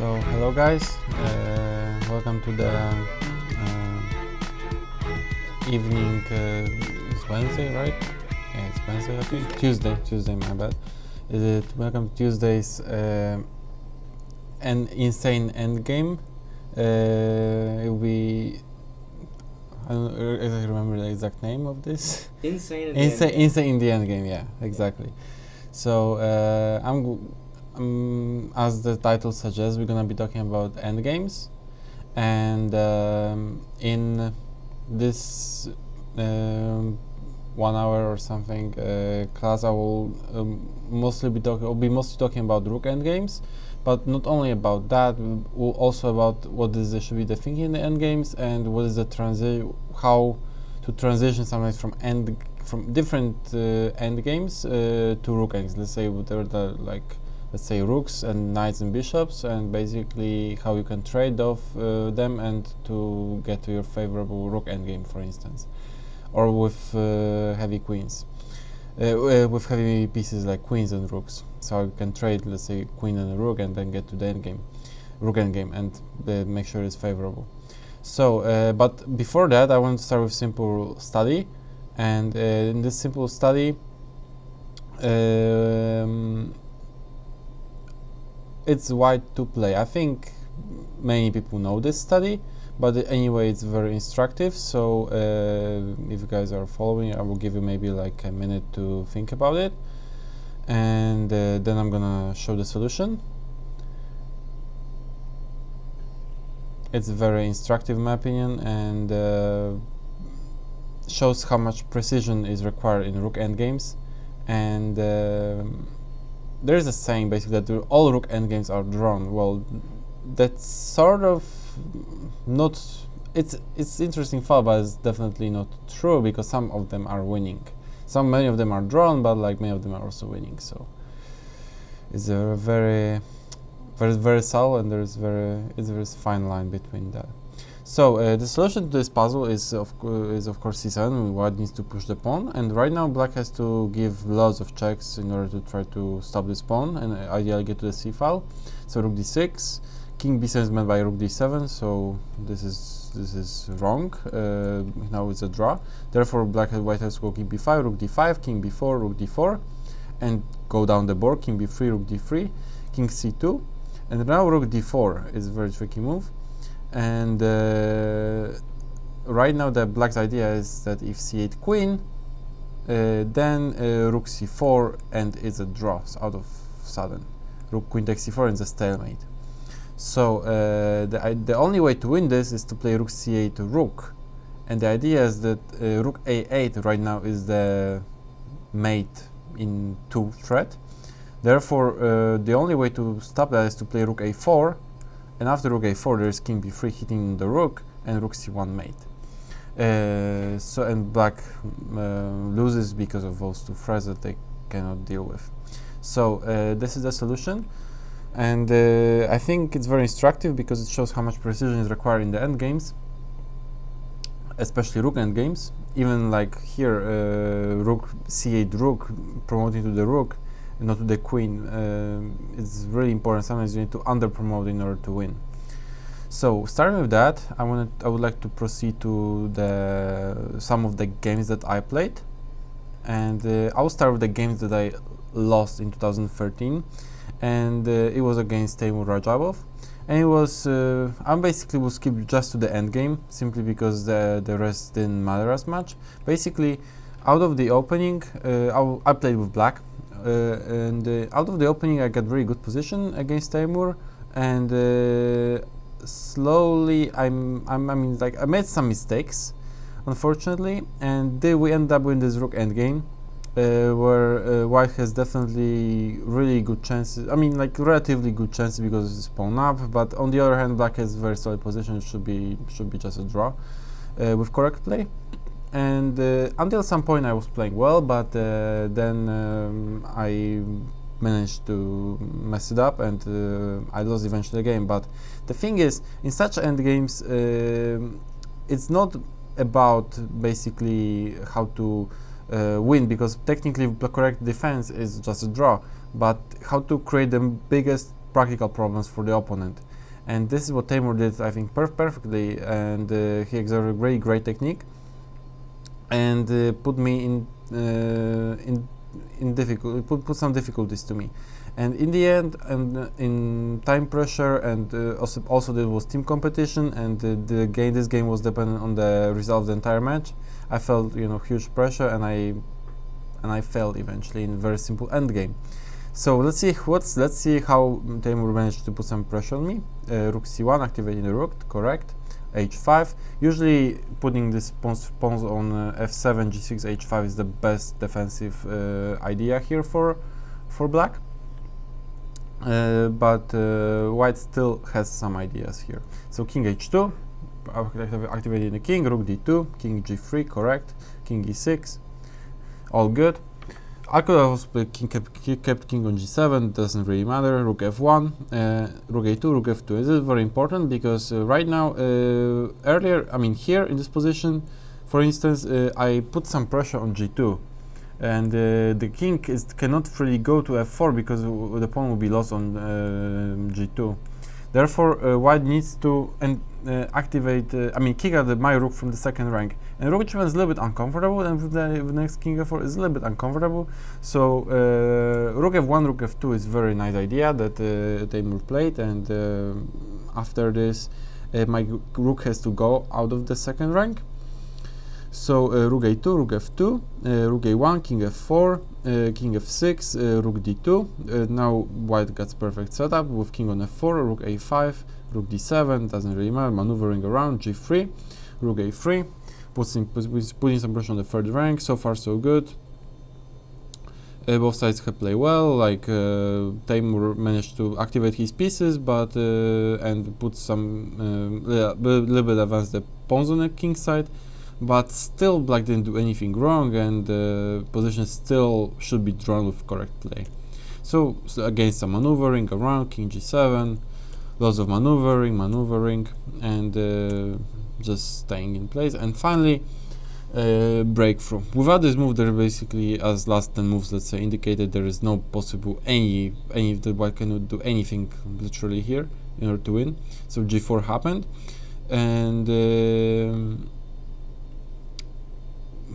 So hello guys, welcome to the evening. It's Wednesday, right? Yeah, it's Wednesday. I think Tuesday. My bad. Welcome to Tuesday's an insane Endgame. I don't exactly remember the exact name of this. Insane in the Endgame. Yeah, exactly. So as the title suggests, we're gonna be talking about endgames, and in this 1 hour or something class, I will mostly be talking about Rook endgames, but not only about that, we'll also about what should be the thinking in the endgames and what is the how to transition sometimes from different endgames to Rook endgames. Let's say whatever let's say rooks and knights and bishops, and basically how you can trade off them and to get to your favorable rook endgame, for instance, or with heavy queens, with heavy pieces like queens and rooks. So you can trade, let's say, queen and a rook, and then get to the endgame, rook endgame, and make sure it's favorable. So, but before that, I want to start with simple study, and in this simple study, it's white to play. I think many people know this study, but anyway, it's very instructive. So if you guys are following, I will give you maybe like a minute to think about it, and then I'm gonna show the solution. It's very instructive in my opinion, and shows how much precision is required in rook endgames. And there is a saying basically that all rook endgames are drawn. Well, that's sort of not. It's interesting thought, but it's definitely not true, because some of them are winning. Many of them are drawn, but like many of them are also winning. So it's a very subtle, and it's a very fine line between that. So the solution to this puzzle is of course c7. White needs to push the pawn, and right now black has to give lots of checks in order to try to stop this pawn and ideally get to the c file. So rook d6, king b7 is met by rook d7. So this is wrong. Now it's a draw. Therefore, white has to go king b5, rook d5, king b4, rook d4, and go down the board. King b3, rook d3, king c2, and now rook d4 is a very tricky move. And right now the black's idea is that if c8 queen, then rook c4, and it's a draw out of sudden. Rook queen takes c4 and it's a stalemate. So the only way to win this is to play rook c8 rook, and the idea is that rook a8 right now is the mate in 2 threat. Therefore, the only way to stop that is to play rook a4. And after rook a4, there is king b3 hitting the rook, and rook c1 mate. And black loses because of those 2 threats that they cannot deal with. So this is the solution, and I think it's very instructive because it shows how much precision is required in the endgames, especially rook endgames. Even like here, rook c8 rook, promoting to the rook, not to the queen. It's really important. Sometimes you need to under promote in order to win. So starting with that, I would like to proceed to some of the games that I played, and I'll start with the games that I lost in 2013, and it was against Teimour Radjabov, and it was I basically will skip just to the end game simply because the rest didn't matter as much. Basically, out of the opening, I played with black. And out of the opening, I got very good position against Teimour, and slowly I made some mistakes, unfortunately, and then we end up with this rook endgame, where white has definitely really good chances. I mean, like relatively good chances because it's pawn up, but on the other hand, black has very solid position. It should be just a draw with correct play. And until some point I was playing well, but then I managed to mess it up, and I lost eventually the game. But the thing is, in such endgames, it's not about basically how to win, because technically the correct defense is just a draw, but how to create the biggest practical problems for the opponent. and this is what Teimour did, I think, perfectly, and he exerted a great technique, and put me in put some difficulties to me. And in the end, and in time pressure, and also there was team competition, and this game was dependent on the result of the entire match. I felt, you know, huge pressure, and I failed eventually in a very simple end game. So let's see how Teimour managed to put some pressure on me. Rook c1, activating the rook, correct. h5. Usually putting this pawns on f7, g6, h5 is the best defensive idea here for black. But white still has some ideas here. So king h2, activating the king, rook d2, king g3, correct, king e6, all good. I could have also played kept king on g7, doesn't really matter. Rook f1, rook a2, rook f2. This is very important because right now, earlier, I mean here in this position, for instance, I put some pressure on g2, and the king cannot really go to f4 because the pawn will be lost on g2. Therefore, white needs to activate, kick out my rook from the second rank. And rook h1 is a little bit uncomfortable, and with the next king f4 is a little bit uncomfortable. So rook f1, rook f2 is a very nice idea that Teimour played, and after this, my rook has to go out of the second rank. So rook a2, rook f2, rook a1, king f4, king f6, rook d2. Now white gets perfect setup with king on f4, rook a5, rook d7, doesn't really matter, maneuvering around, g3, rook a3, putting some pressure on the third rank. So far so good. Both sides have played well, like Teimour managed to activate his pieces, but and put some little bit advance the pawns on the king side. But still, black didn't do anything wrong, and the position still should be drawn with correct play. So again, some maneuvering around, king g7, lots of maneuvering, and just staying in place. And finally, breakthrough. Without this move, there basically, as last 10 moves, let's say, indicated, there is no possible any the white cannot do anything literally here in order to win. So g4 happened, and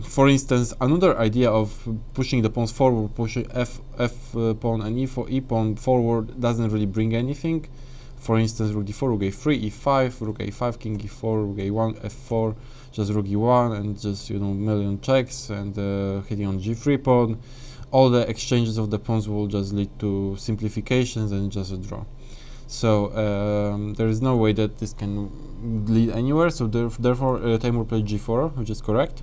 for instance, another idea of pushing the pawns forward, pushing f pawn and e pawn forward doesn't really bring anything. For instance, rook d4, rook a3, e5, rook a5, king e4, rook a1, f4, just rook e1, and just, you know, million checks, and hitting on g3 pawn. All the exchanges of the pawns will just lead to simplifications and just a draw. So there is no way that this can lead anywhere. So therefore, Teimour played g4, which is correct.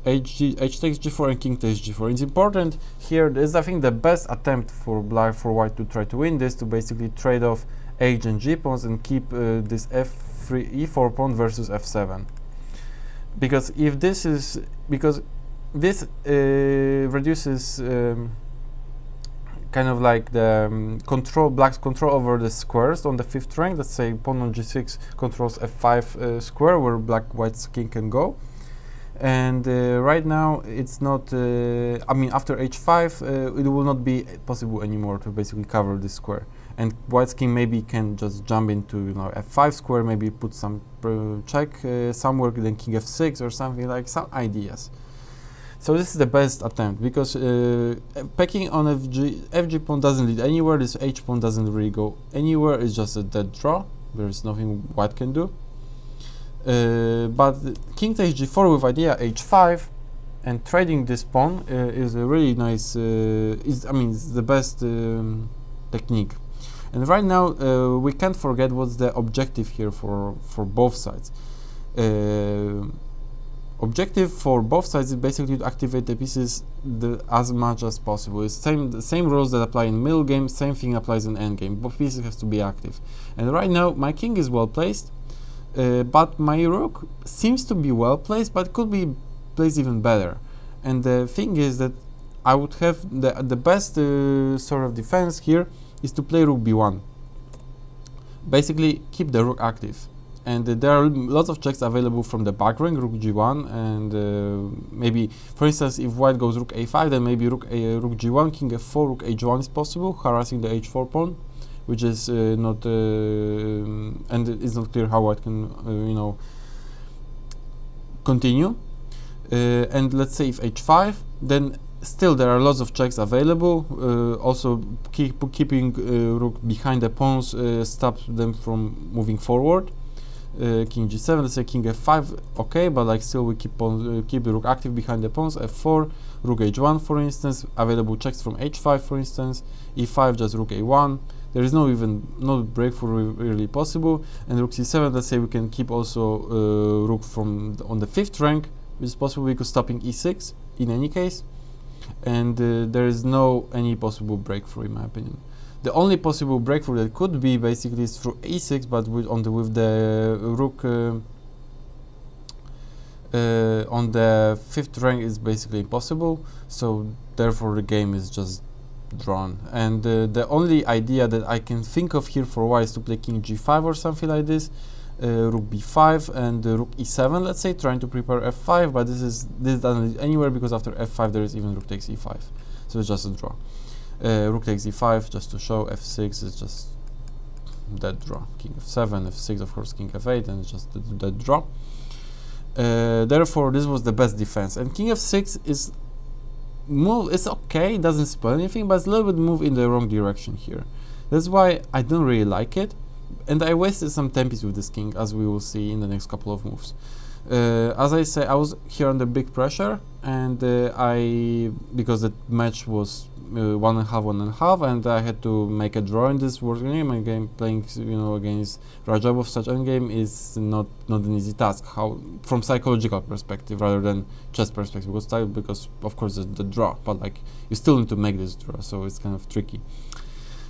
H takes g4 and king takes g4. It's important here. This is, I think, the best attempt for white to try to win this, to basically trade off h and g pawns and keep this f3 e4 pawn versus f7. Because if this is this reduces kind of like the black's control over the squares on the fifth rank. Let's say pawn on g6 controls f5 square where white's king can go. And right now it's not, after h5 it will not be possible anymore to basically cover this square, and white's king maybe can just jump into, you know, f5 square, maybe put some check somewhere, then king f6 or something, like some ideas. So this is the best attempt, because pecking on fg pawn doesn't lead anywhere, this h pawn doesn't really go anywhere, it's just a dead draw, there is nothing white can do. But king takes g4 with idea h5, and trading this pawn is a really nice, it's the best technique. And right now we can't forget what's the objective here for both sides. Objective for both sides is basically to activate the pieces as much as possible. It's the same rules that apply in middle game, same thing applies in end game. Both pieces have to be active. And right now my king is well placed. But my rook seems to be well placed, but could be placed even better. And the thing is that I would have the best sort of defense here is to play rook b1. Basically, keep the rook active. And there are lots of checks available from the back rank, rook g1, and maybe, for instance, if white goes rook a5, then maybe rook g1, king f4, rook h1 is possible, harassing the h4 pawn. which is not and it's not clear how white can continue. And let's say if h5, then still there are lots of checks available. Also keeping rook behind the pawns stops them from moving forward. King g7, let's say king f5, okay, but like still we keep the rook active behind the pawns. f4, rook h1, for instance, available checks from h5, for instance, e5, just rook a1. There is no breakthrough really possible. And rook c7, let's say we can keep also rook on the 5th rank, which is possible because stopping e6 in any case. And there is no any possible breakthrough in my opinion. The only possible breakthrough that could be basically is through a6, but with the rook on the 5th rank is basically impossible. So therefore the game is just drawn. And the only idea that I can think of here for white is to play king g5 or something like this, rook b5 and rook e7, let's say, trying to prepare f5. But this doesn't lead anywhere because after f5 there is even rook takes e5, so it's just a draw. Rook takes e5 just to show. f6 is just dead draw. King f7, f6, of course, king f8, and it's just a dead draw. Therefore, this was the best defense. And king f6 is move. It's okay, it doesn't spoil anything, but it's a little bit move in the wrong direction here. That's why I don't really like it, and I wasted some tempis with this king, as we will see in the next couple of moves. As I say, I was here under big pressure, and because the match was 1.5, 1.5, and I had to make a draw in this world game. Again, playing against Radjabov such endgame is not an easy task. How from psychological perspective rather than chess perspective, because of course the draw, but like you still need to make this draw, so it's kind of tricky.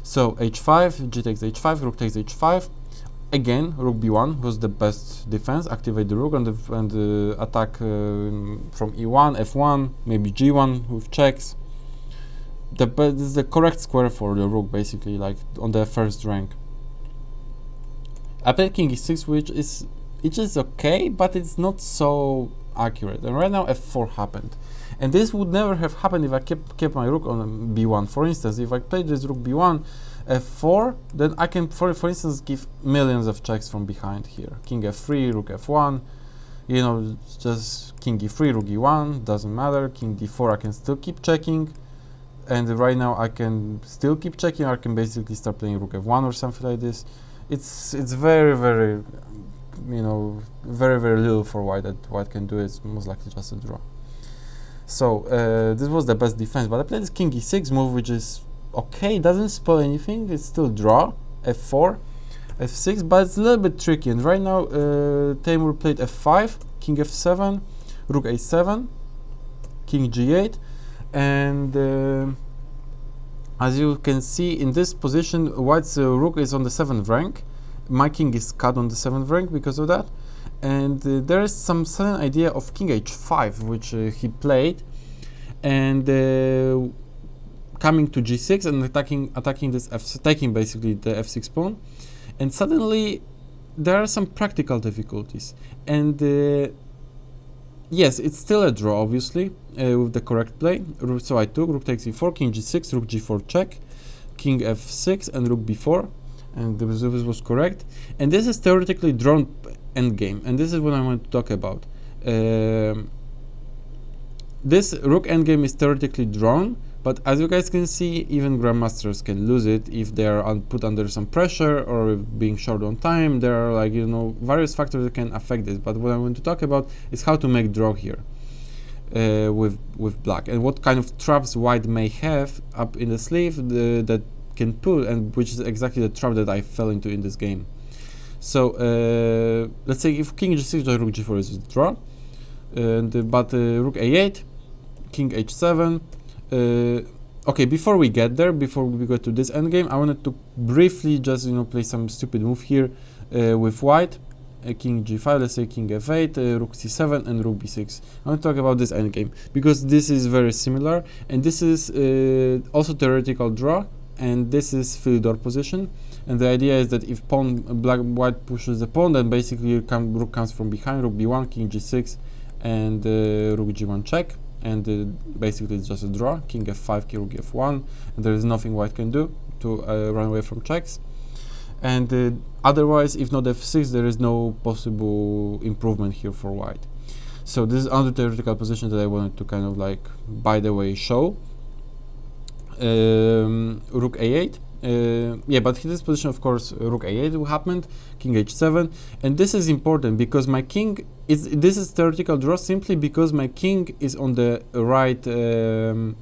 So h5, g takes h5, rook takes h5. Again, rook b1 was the best defense. Activate the rook and attack from e1, f1, maybe g1 with checks. This is the correct square for the rook, basically, like on the 1st rank. I played king e6, which is okay, but it's not so accurate. And right now f4 happened, and this would never have happened if I kept my rook on b1. For instance, if I played this rook b1, f4, then I can, for instance, give millions of checks from behind here. King f3, rook f1, just king e3, rook e1, doesn't matter. King d4, I can still keep checking. And right now I can still keep checking. I can basically start playing rook f1 or something like this. It's very, very, very, very little for white that white can do. It's most likely just a draw. So this was the best defense. But I played this king e6 move, which is okay. It doesn't spoil anything. It's still draw. f4, f6, but it's a little bit tricky. And right now Teimour played f5, king f7, rook a7, king g8. And as you can see in this position, white's rook is on the 7th rank. My king is cut on the 7th rank because of that. And there is some sudden idea of king h5, which he played, and coming to g6 and attacking this taking basically the f6 pawn. And suddenly there are some practical difficulties. And yes, it's still a draw, obviously, with the correct play. So I took rook takes e4, king g6, rook g4 check, king f6, and rook b4, and this was correct. And this is theoretically drawn endgame, and this is what I want to talk about. This rook endgame is theoretically drawn, but as you guys can see, even grandmasters can lose it if they are put under some pressure or being short on time. There are various factors that can affect this. But what I want to talk about is how to make draw here with black, and what kind of traps white may have up in the sleeve that can pull, and which is exactly the trap that I fell into in this game. So let's say if king g6, rook g4 is a draw, but rook a8, king h7. Okay, before we get there, before we go to this endgame, I wanted to briefly just play some stupid move here with white. King g5, let's say king f8, rook c7, and rook b6. I want to talk about this endgame because this is very similar, and this is also theoretical draw, and this is Philidor position. And the idea is that if white pushes the pawn, then basically rook comes from behind, rook b1, king g6, and rook g1 check. And basically it's just a draw, king f5, king rook f1, and there is nothing white can do to run away from checks. and otherwise, if not f6, there is no possible improvement here for white. So this is another theoretical position that I wanted to kind of like, by the way, show. Rook a8. Yeah, but in this position, of course, Rook a8 happened, King h7, and this is important because my king is. This is theoretical draw simply because my king is on the right, in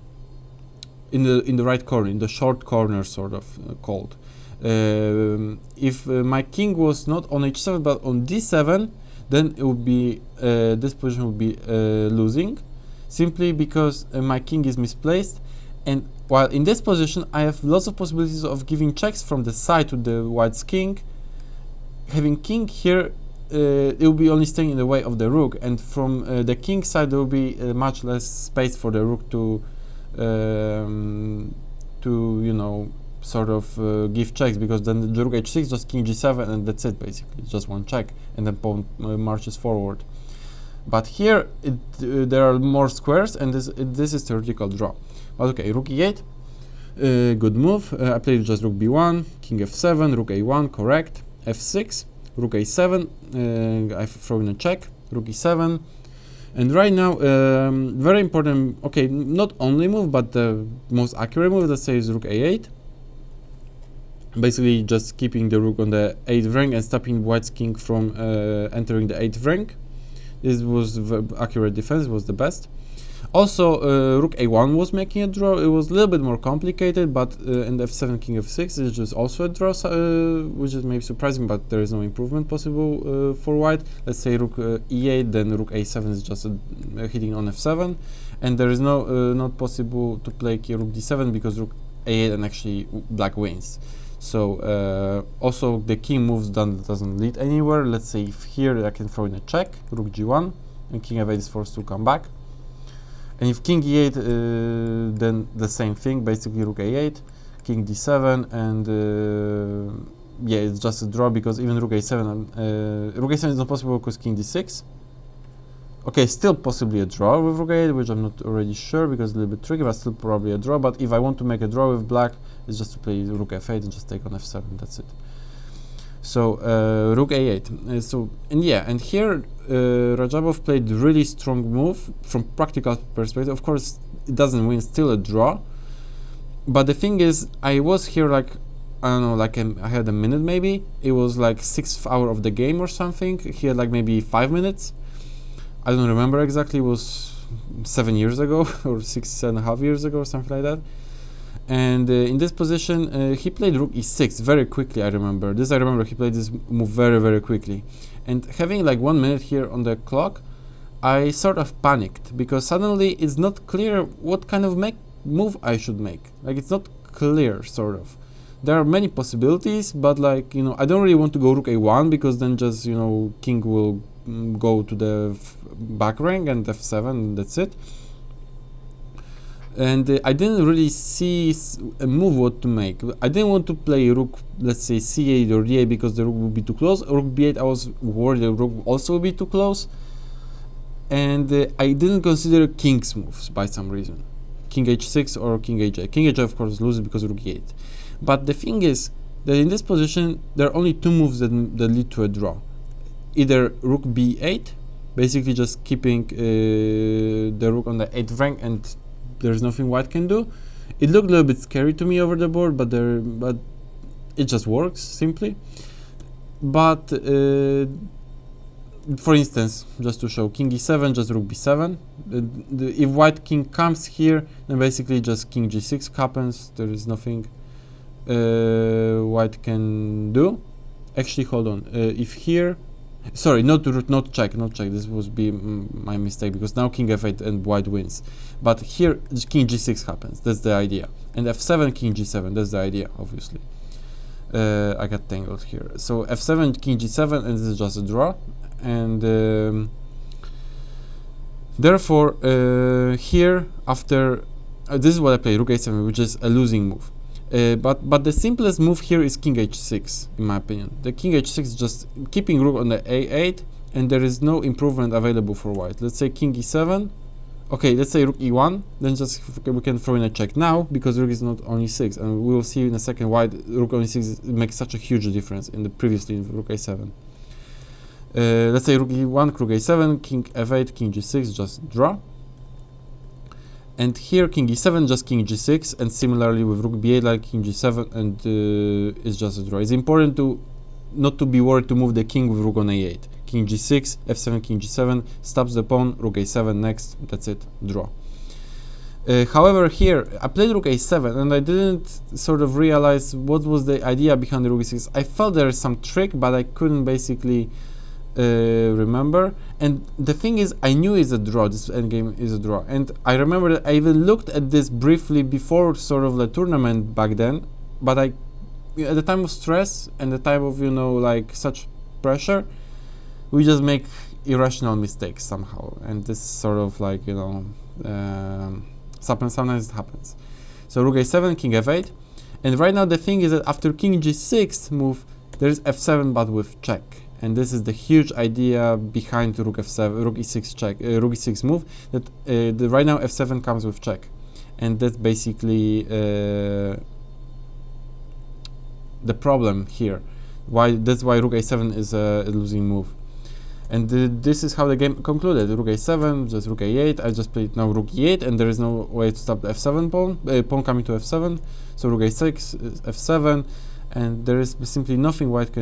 the right corner, in the short corner, sort of called. If my king was not on h7 but on d7, then it would be this position would be losing, simply because my king is misplaced. And while in this position, I have lots of possibilities of giving checks from the side to the white's king. Having king here, it will be only staying in the way of the rook, and from the king side, there will be much less space for the rook to you know, sort of give checks, because then the rook h6, just king g7, and that's it basically. It's just one check, and then pawn marches forward. But here, there are more squares, and this is theoretical draw. But okay, rook e8, good move. I played just rook b1, king f7, rook a1, correct, f6, rook a7, I throw in a check, rook e7, and right now, very important, okay, not only move, but the most accurate move, let's say, is rook a8. Basically, just keeping the rook on the 8th rank and stopping white's king from entering the 8th rank. This was accurate defense, was the best. Also, rook a1 was making a draw. It was a little bit more complicated, but and f7, king f6 is just also a draw, which is maybe surprising, but there is no improvement possible for white. Let's say rook e8, then rook a7 is just hitting on f7, and there is not possible to play rook d7 because rook a8 and actually black wins. So also the king moves doesn't lead anywhere. Let's say if here I can throw in a check, rook g1, and king f8 is forced to come back. And if king e8, then the same thing, basically rook a8, king d7, and yeah, it's just a draw because even rook a7, rook a7 is not possible because king d6. Okay, still possibly a draw with rook a8, which I'm not already sure because it's a little bit tricky, but still probably a draw. But if I want to make a draw with black, it's just to play rook f8 and just take on f7, that's it. So rook a8. And here Radjabov played really strong move from practical perspective. Of course, it doesn't win, still a draw. But the thing is, I was here like, I don't know, like I had a minute maybe. It was like 6th hour of the game or something. He had like maybe 5 minutes. I don't remember exactly. It was 7 years ago or 6.5 years ago or something like that. And in this position, he played rook e6 very quickly, I remember. He played this move very, very quickly. And having like 1 minute here on the clock, I sort of panicked because suddenly it's not clear what kind of move I should make. Like, it's not clear, sort of. There are many possibilities, but like, you know, I don't really want to go rook a1 because then just, you know, king will go to the back rank and f7, and that's it. And I didn't really see a move what to make. I didn't want to play rook, let's say c8 or d8 because the rook would be too close. Rook b8, I was worried the rook also would be too close. And I didn't consider king's moves by some reason. King h6 or king h8. King h8 of course loses because rook e8. But the thing is that in this position there are only two moves that lead to a draw. Either rook b8, basically just keeping the rook on the 8th rank, and there's nothing white can do. It looked a little bit scary to me over the board, but it just works simply. But for instance, just to show, king e7, just rook b7. If white king comes here, then basically just king g6 happens. There is nothing white can do. Actually, hold on. If here, sorry, not check. This would be my mistake because now king f8 and white wins. But here king g6 happens. That's the idea. And f7, king g7. That's the idea, obviously. I got tangled here. So f7, king g7, and this is just a draw. And therefore, here after this is what I play, rook a7, which is a losing move. But the simplest move here is king h6, in my opinion. The king h6 is just keeping rook on the a8, and there is no improvement available for white. Let's say king e7, Okay, let's say rook e1, then just we can throw in a check now, because rook is not only 6, and we will see in a second why rook only 6 makes such a huge difference in the previously in rook a7. Let's say rook e1, rook a7, king f8, king g6, just draw. And here king e7, just king g6, and similarly with rook b8, like king g7, and it's just a draw. It's important to not to be worried to move the king with rook on a8. King g6, f7, king g7, stops the pawn, rook a7 next, that's it, draw. However, here I played rook a7 and I didn't sort of realize what was the idea behind the rook e6. I felt there is some trick, but I couldn't basically remember. And the thing is, I knew it's a draw, this endgame is a draw. And I remember that I even looked at this briefly before sort of the tournament back then, but at the time of stress and the time of, you know, like such pressure, we just make irrational mistakes somehow, and this sort of like, you know, sometimes it happens. So rook a7, king f8, and right now the thing is that after king g6 move, there's f7 but with check, and this is the huge idea behind rook f7, rook e6 check, rook e6 move, that right now f7 comes with check, and that's basically the problem here. That's why rook a7 is a losing move. And this is how the game concluded. Rook a7, just rook a8. I just played now rook e8, and there is no way to stop the f7 pawn. Pawn coming to f7. So rook a6, f7, and there is simply nothing black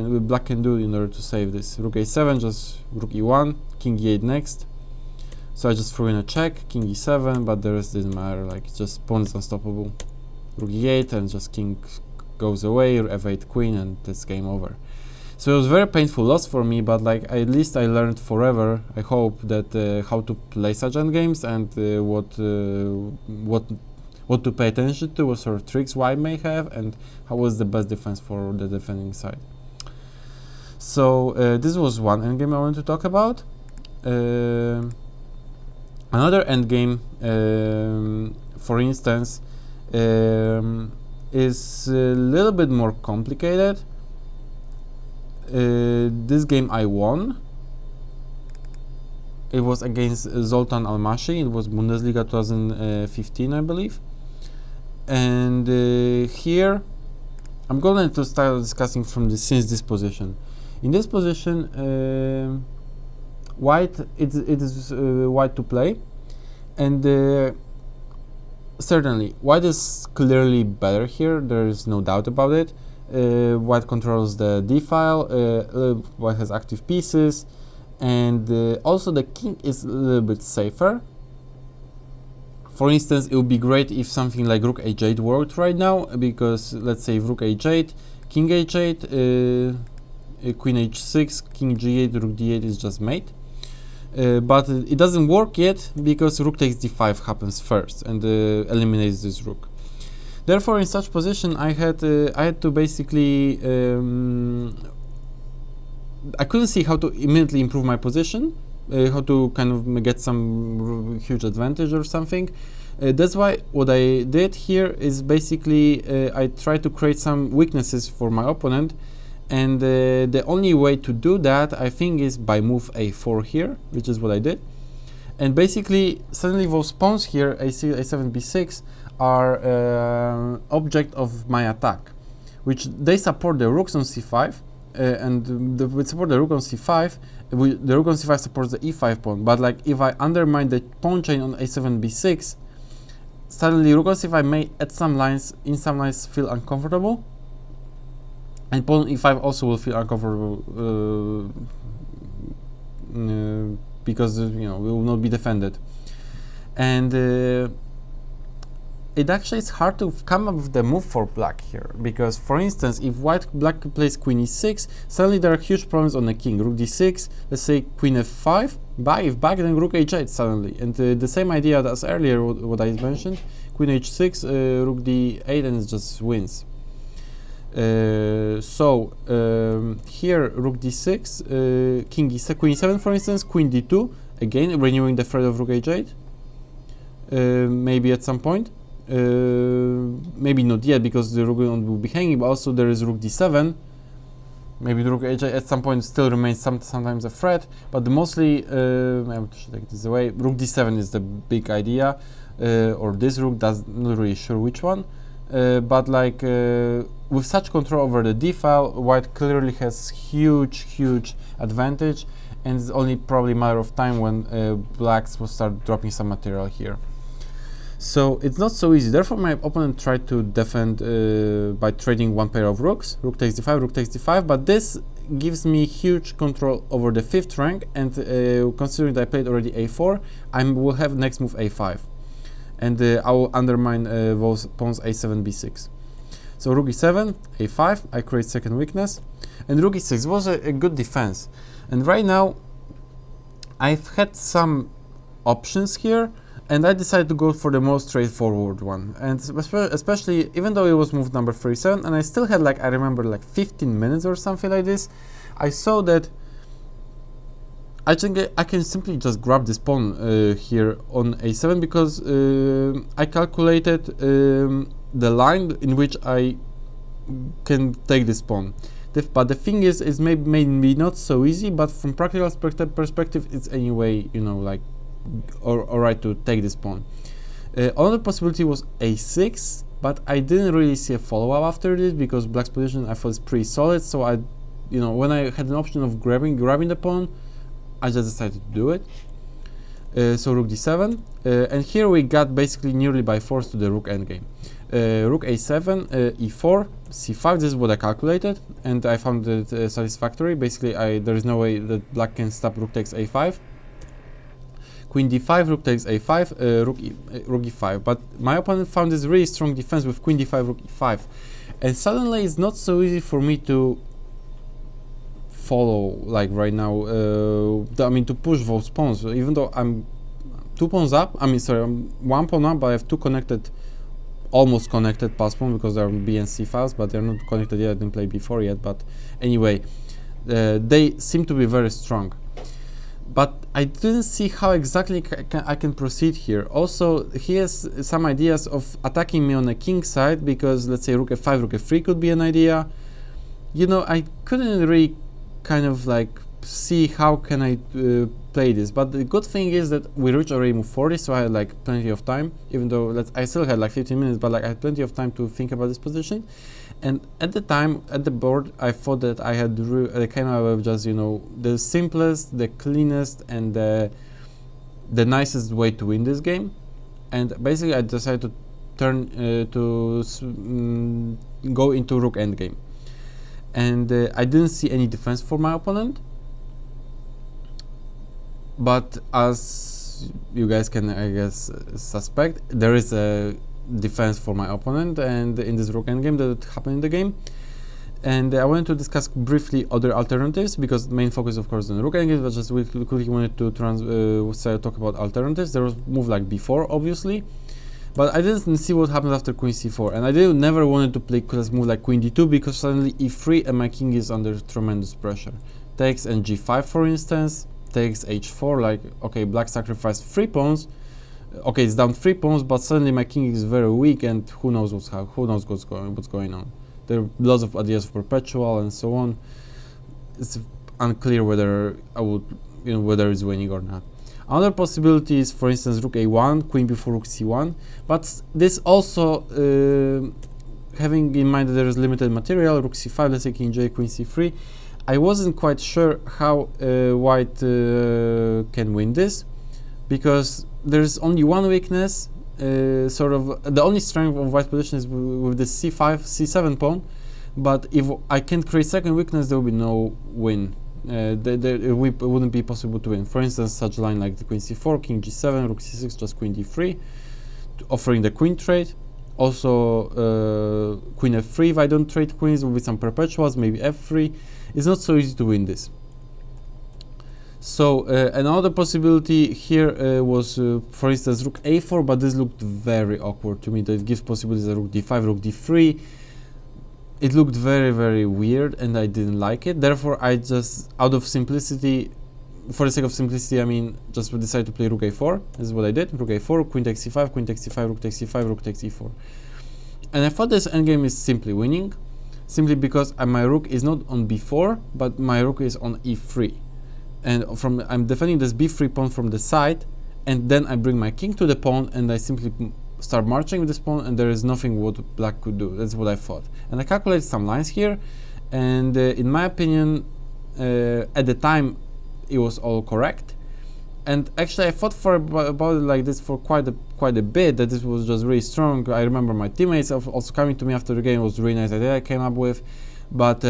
can do in order to save this. Rook a7, just rook e1, king e8 next. So I just threw in a check, king e7, but the rest didn't matter. Like, just pawn is unstoppable. Rook e8, and just king goes away. f8 queen, and that's game over. So it was a very painful loss for me, but like at least I learned forever, I hope, that how to play such endgames and what to pay attention to, what sort of tricks white may have, and how was the best defense for the defending side. So this was one endgame I wanted to talk about. Another endgame, for instance, is a little bit more complicated. This game I won. It was against Zoltan Almasi. It was Bundesliga 2015, I believe. And here I'm going to start discussing from since this position. In this position, white it is white to play, and certainly white is clearly better here. There is no doubt about it. White controls the d file, white has active pieces, and also the king is a little bit safer. For instance, it would be great if something like rook h8 worked right now, because let's say rook h8, king h8, queen h6, king g8, rook d8 is just mate. But it doesn't work yet because rook takes d5 happens first and eliminates this rook. Therefore, in such position, I had to basically I couldn't see how to immediately improve my position, how to kind of get some huge advantage or something. That's why what I did here is basically I tried to create some weaknesses for my opponent, and the only way to do that, I think, is by move a4 here, which is what I did. And basically, suddenly those pawns here, a6, a7, b6, are object of my attack, which they support the rooks on c5, and we support the rook on c5. The rook on c5 supports the e5 pawn, but like if I undermine the pawn chain on a7, b6, suddenly rook on c5 may in some lines feel uncomfortable, and pawn e5 also will feel uncomfortable because we will not be defended, and it actually is hard to come up with the move for black here, because for instance, if black plays queen e6, suddenly there are huge problems on the king. Rook d6, let's say queen f5, if back, then rook h8 suddenly, and the same idea as earlier what I mentioned, queen h6, rook d8, and it just wins. Here rook d6, king e7, queen e7 for instance, queen d2, again renewing the threat of rook h8, maybe at some point. Maybe not yet because the rook will be hanging, but also there is rook d7, maybe the rook h at some point still remains sometimes a threat, but mostly, I should take this away, rook d7 is the big idea, or this rook, not really sure which one, but like with such control over the d file, white clearly has huge advantage, and it's only probably a matter of time when blacks will start dropping some material here. So it's not so easy. Therefore, my opponent tried to defend by trading one pair of rooks. Rook takes d5, rook takes d5, but this gives me huge control over the 5th rank, and considering that I played already a4, I will have next move a5. And I will undermine those pawns a7, b6. So rook e7, a5, I create second weakness, and rook e6 was a good defense. And right now, I've had some options here, and I decided to go for the most straightforward one. And especially, even though it was move number 37, and I still had, like, I remember, like 15 minutes or something like this, I saw that I think I can simply just grab this pawn here on a7, because I calculated the line in which I can take this pawn. But the thing is, it's maybe not so easy, but from practical perspective, it's anyway, you know, like, alright to take this pawn. Another possibility was a6, but I didn't really see a follow-up after this, because black's position I thought is pretty solid, so I, you know, when I had an option of grabbing the pawn, I just decided to do it. So rook d7, and here we got basically nearly by force to the rook endgame. Rook a7, e4, c5, this is what I calculated, and I found it satisfactory. Basically, there is no way that black can stop rook takes a5. Queen d5, rook takes a5, rook e5. But my opponent found this really strong defense with queen d5, rook e5. And suddenly it's not so easy for me to follow, like right now, I mean, to push those pawns. Even though I'm 2 pawns up, I'm 1 pawn up, but I have 2 connected, almost connected pass pawn, because they are B and C files, but they're not connected yet. I didn't play before yet, but anyway, they seem to be very strong. But I didn't see how exactly I can proceed here. Also, he has some ideas of attacking me on the king side, because let's say rook f5, rook f3 could be an idea. You know, I couldn't really kind of like see how can I play this. But the good thing is that we reached already move 40, so I had like plenty of time, even though I still had like 15 minutes, but like I had plenty of time to think about this position. And at the time, at the board, I thought that I had came out with just, you know, the simplest, the cleanest, and the nicest way to win this game. And basically, I decided to turn go into rook endgame. And I didn't see any defense for my opponent. But as you guys can, I guess, suspect, there is a defense for my opponent, and in this rook endgame that happened in the game. And I wanted to discuss briefly other alternatives, because the main focus, of course, on the rook endgame, but just we quickly wanted to talk about alternatives. There was move like b4, obviously, but I didn't see what happens after queen c4, and I never wanted to play move like queen d2, because suddenly e3 and my king is under tremendous pressure. Takes and g5, for instance, takes h4, like, okay, black sacrificed 3 pawns. Okay, it's down 3 pawns, but suddenly my king is very weak, and who knows what's going on. There are lots of ideas of perpetual and so on. It's unclear whether I would, you know, whether it's winning or not. Another possibility is, for instance, rook a1, queen before rook c1, but this also having in mind that there is limited material. Rook c5, let's say king j, queen c3. I wasn't quite sure how white can win this, because there's only one weakness, sort of the only strength of white's position is with the c5, c7 pawn, but if I can't create second weakness, there will be no win. It wouldn't be possible to win. For instance, such a line like the queen c4, king g7, rook c6, just queen d3, offering the queen trade. Also, queen f3, if I don't trade queens, with some perpetuals, maybe f3. It's not so easy to win this. So another possibility here was, for instance, rook a4, but this looked very awkward to me. That gives possibilities of rook d5, rook d3. It looked very, very weird, and I didn't like it. Therefore, I just, out of simplicity, for the sake of simplicity, I mean, just decided to play rook a4. This is what I did. Rook a4, queen takes c5, queen takes c5, rook takes c5, rook takes e4. And I thought this endgame is simply winning. simply because my rook is not on b4, but my rook is on e3. And I'm defending this b3 pawn from the side, and then I bring my king to the pawn, and I simply start marching with this pawn, and there is nothing what black could do. That's what I thought. And I calculated some lines here, and in my opinion, at the time, it was all correct. And actually, I thought about it like this for quite a bit, that this was just really strong. I remember my teammates also coming to me after the game. It was a really nice idea I came up with. But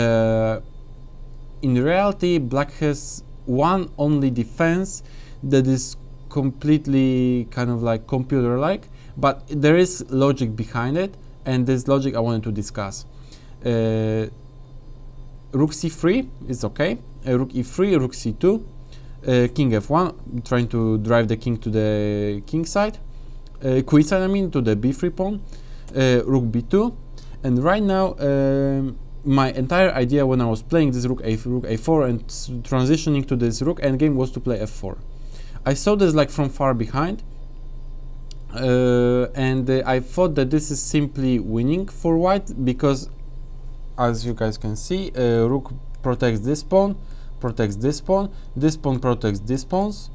in reality, black has one only defense that is completely kind of like computer-like, but there is logic behind it, and this logic I wanted to discuss. Rook c3 is okay, rook e3, rook c2, king f1, trying to drive the king to the king side, queen side I mean, to the b3 pawn, rook b2, and right now my entire idea when I was playing this rook a4 and transitioning to this rook endgame was to play f4. I saw this like from far behind, and I thought that this is simply winning for white, because as you guys can see, rook protects this pawn, protects this pawn protects these pawns,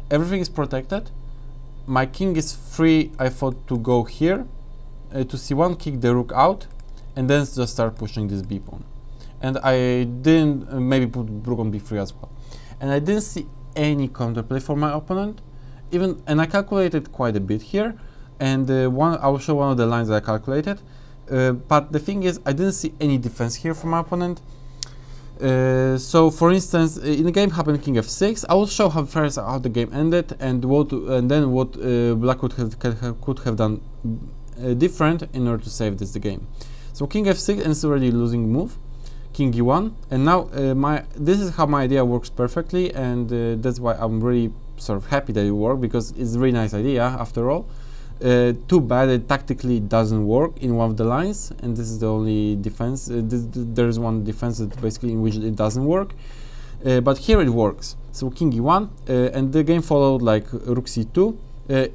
everything is protected. My king is free, I thought, to go here to c1, kick the rook out, and then just start pushing this b pawn. And I didn't maybe put rook on b3 as well, and I didn't see any counterplay for my opponent, and I calculated quite a bit here, and I will show one of the lines that I calculated. But the thing is, I didn't see any defense here from my opponent. So, for instance, in the game happened king f6. I will show how the game ended, and then what black could have done different in order to save the game. So king f6, and it's already losing move. King e1, and now this is how my idea works perfectly, and that's why I'm really sort of happy that it worked, because it's a really nice idea after all. Too bad it tactically doesn't work in one of the lines, and this is the only defense. There's one defense that basically in which it doesn't work, but here it works. So king e1, and the game followed like rook c2.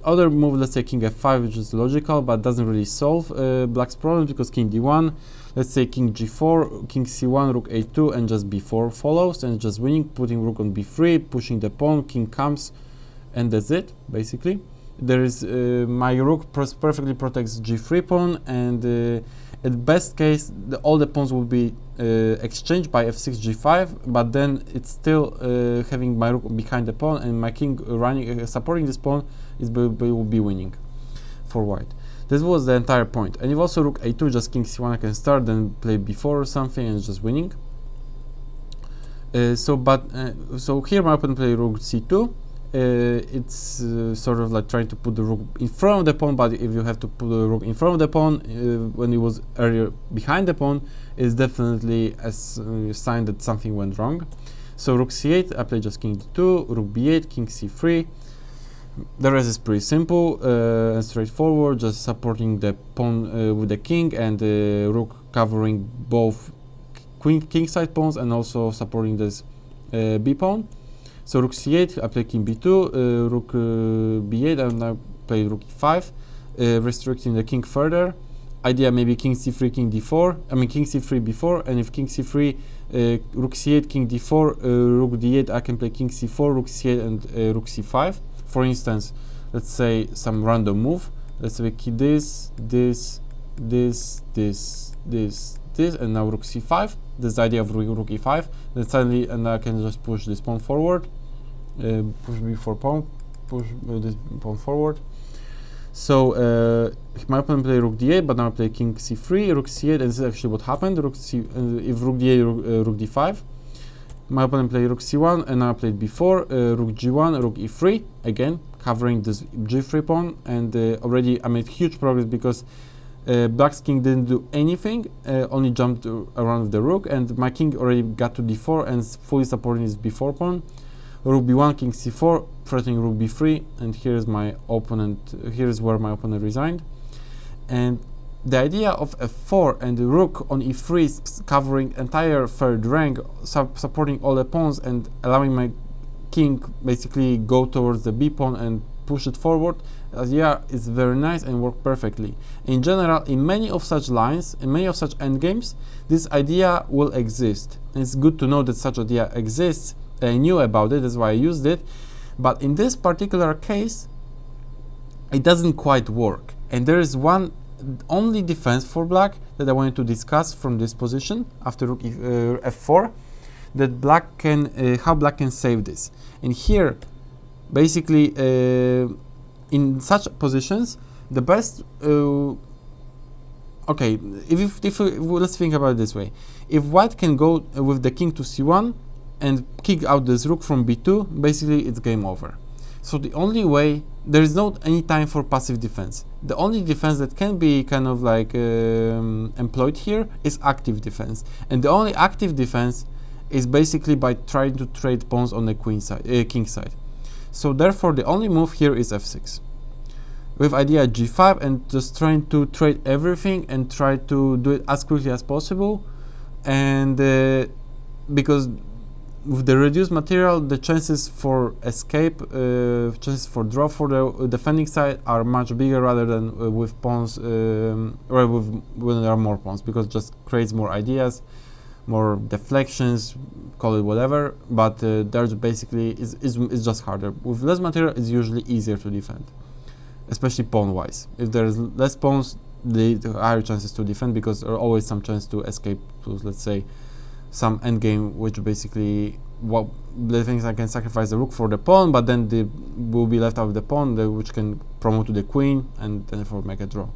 Other move, let's say king f5, which is logical but doesn't really solve black's problem, because king d1, let's say king g4, king c1, rook a2, and just b4 follows, and just winning, putting rook on b3, pushing the pawn, king comes, and that's it basically. There is my rook perfectly protects g3 pawn, and at best case all the pawns will be exchanged by f6 g5, but then it's still having my rook behind the pawn, and my king running supporting this pawn will be winning for white. This was the entire point. And if also rook a2, just king c1, I can start, then play b4 or something, and just winning. So here my opponent play rook c2. It's sort of like trying to put the rook in front of the pawn, but if you have to put the rook in front of the pawn when it was earlier behind the pawn, it's definitely a sign that something went wrong. So rook c8, I play just king d2, rook b8, king c3. The rest is pretty simple and straightforward, just supporting the pawn with the king, and rook covering both king side pawns and also supporting this b pawn. So rook c8, I play king b2, rook b8, and now play rook e5, restricting the king further. Idea maybe king c3, king d4, I mean king c3 b4, and if king c3, rook c8, king d4, rook d8, I can play king c4, rook c8, and rook c5. For instance, let's say some random move. Let's say this, and now rook c5. This is the idea of rook e5. Then suddenly, and I can just push this pawn forward, push b4 pawn, push this pawn forward. So my opponent played rook d8, but now I play king c3, rook c8, and this is actually what happened. Rook c, if rook d8, rook d5. My opponent played rook c1, and now I played b4, rook g1, rook e3, again covering this g3 pawn, and already I made huge progress, because black's king didn't do anything, only jumped around with the rook, and my king already got to d4 and fully supporting his b4 pawn. Rook b1, king c4, threatening rook b3, and here's my opponent. Here's where my opponent resigned. And the idea of f4 and the rook on e3 is covering entire third rank, supporting all the pawns and allowing my king basically go towards the b pawn and push it forward. Yeah, it's very nice and work perfectly. In general, in many of such lines, in many of such endgames, this idea will exist. And it's good to know that such idea exists. I knew about it, that's why I used it. But in this particular case, it doesn't quite work. And there is one only defense for black that I wanted to discuss from this position after rook f4, that black can how black can save this. And here, basically, in such positions, the best okay, let's think about it this way. If white can go with the king to c1 and kick out this rook from b2, basically it's game over. So the only way, there is not any time for passive defense. The only defense that can be kind of like employed here is active defense. And the only active defense is basically by trying to trade pawns on the queen side, king side. So therefore the only move here is f6. With idea g5 and just trying to trade everything and try to do it as quickly as possible. And because with the reduced material, the chances for escape, chances for draw for the defending side are much bigger rather than with pawns, or when there are more pawns, because it just creates more ideas, more deflections, call it whatever. But there's basically it's just harder. With less material, it's usually easier to defend, especially pawn-wise. If there's less pawns, the higher chances to defend, because there are always some chance to escape to, let's say, some endgame, which basically the things I can sacrifice the rook for the pawn, but then they will be left out of the pawn, which can promote to the queen and therefore make a draw.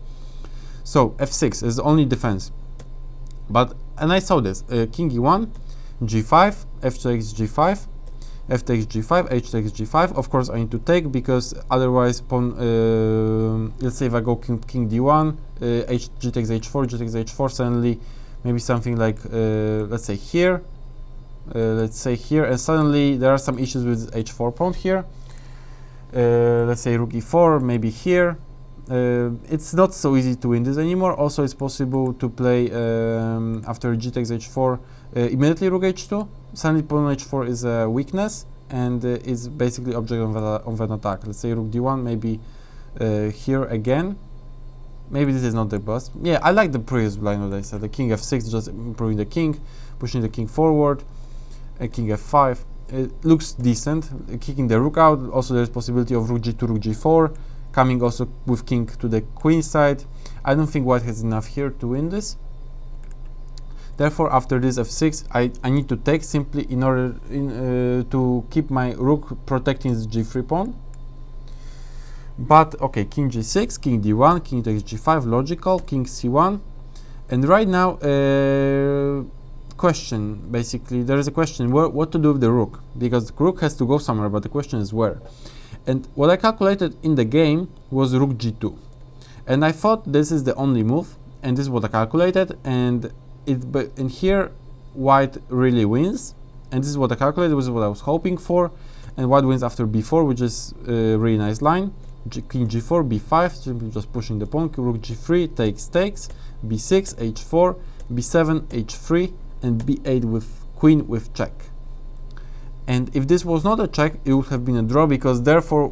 So f6 is the only defense. And I saw this king e1, g5, f takes g5, f takes g5, h takes g5. Of course, I need to take, because otherwise pawn. Let's say if I go king d1, g takes h4, g takes h4. Suddenly, maybe something like let's say here, and suddenly there are some issues with h4 pawn here. Let's say rook e4, maybe here. It's not so easy to win this anymore. Also, it's possible to play after g takes h4 immediately rook h2. Suddenly pawn h4 is a weakness and is basically object of an attack. Let's say rook d1, maybe here again. Maybe this is not the best. Yeah, I like the previous line that I said. The king f6, just improving the king, pushing the king forward. King f5. It looks decent. Kicking the rook out. Also, there's possibility of rook g2, rook g4. Coming also with king to the queen side. I don't think white has enough here to win this. Therefore, after this f6, I need to take simply in order to keep my rook protecting this g3 pawn. But okay, king g6, king d1, king takes g5, logical, king c1. And right now, question, basically, there is a question what to do with the rook, because the rook has to go somewhere, but the question is where. And what I calculated in the game was rook g2. And I thought this is the only move, and this is what I calculated, and here white really wins. And this is what I calculated, this is what I was hoping for. And white wins after b4, which is a really nice line. King g4, b5, simply just pushing the pawn. Rook g3 takes, b6, h4, b7, h3, and b8 with queen with check. And if this was not a check, it would have been a draw, because therefore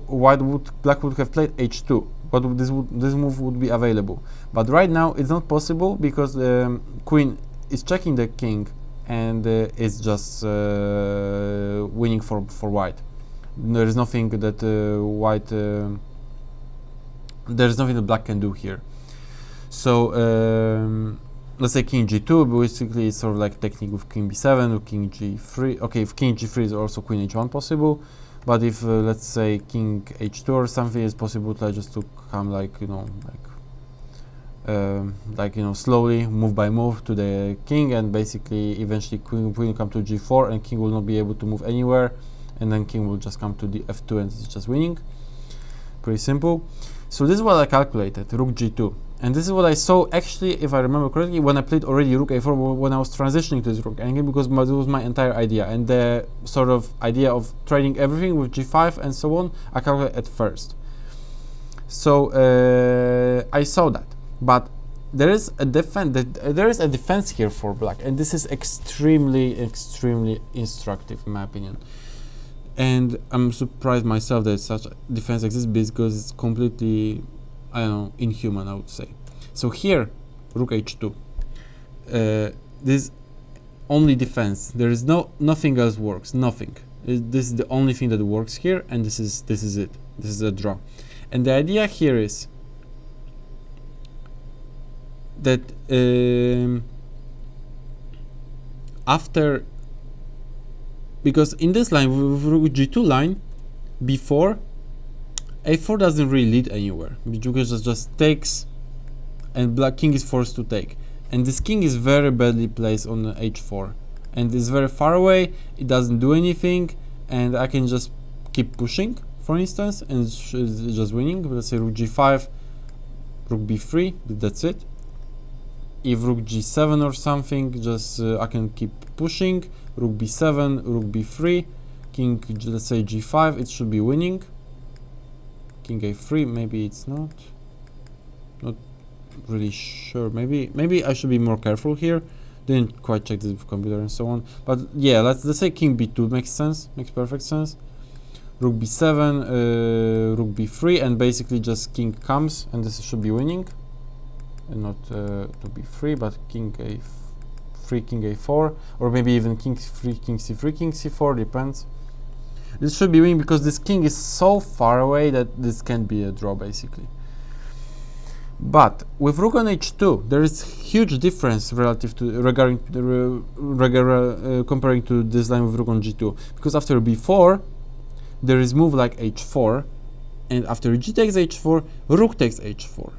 black would have played h2, but this move would be available. But right now it's not possible, because the queen is checking the king, and it's just winning for white. There is nothing that there's nothing that black can do here. So let's say king g2, basically it's sort of like technique with king b7 or king g3. Okay, if king g3 is also queen h1 possible, but if let's say king h2 or something, it's possible to just to come like slowly, move by move to the king, and basically eventually queen will come to g4 and king will not be able to move anywhere, and then king will just come to the f2 and it's just winning. Pretty simple. So this is what I calculated, rook g2. And this is what I saw, actually, if I remember correctly, when I played already rook a4, when I was transitioning to this rook endgame, because this was my entire idea. And the sort of idea of trading everything with g5 and so on, I calculated at first. So I saw that. But there is a defense here for black, and this is extremely, extremely instructive, in my opinion. and I'm surprised myself that such defense exists because it's completely, I don't know, inhuman, I would say. So here, rook h2. This only defense. There is nothing else works. Nothing. This is the only thing that works here, and this is it. This is a draw. And the idea here is that after, because in this line, with rook g2 line, before a4 doesn't really lead anywhere because it just takes, and black king is forced to take, and this king is very badly placed on h4, and it's very far away. It doesn't do anything, and I can just keep pushing, for instance, and it's just winning. Let's say rook g5, rook b3, that's it. If rook g7 or something, just I can keep pushing, rook b7, rook b3, king, let's say g5, it should be winning. King a3, maybe it's not really sure. Maybe I should be more careful here. Didn't quite check this with computer and so on, but yeah, let's say king b2 makes sense, makes perfect sense. Rook b7, rook b3, and basically just king comes, and this should be winning. And not to b3, but king a3, king a4, or maybe even king c3, king c3, king c4, depends. This should be winning because this king is so far away that this can't be a draw, basically. But with rook on h2, there is huge difference relative to comparing to this line with rook on g2, because after b4 there is move like h4, and after g takes h4, rook takes h4.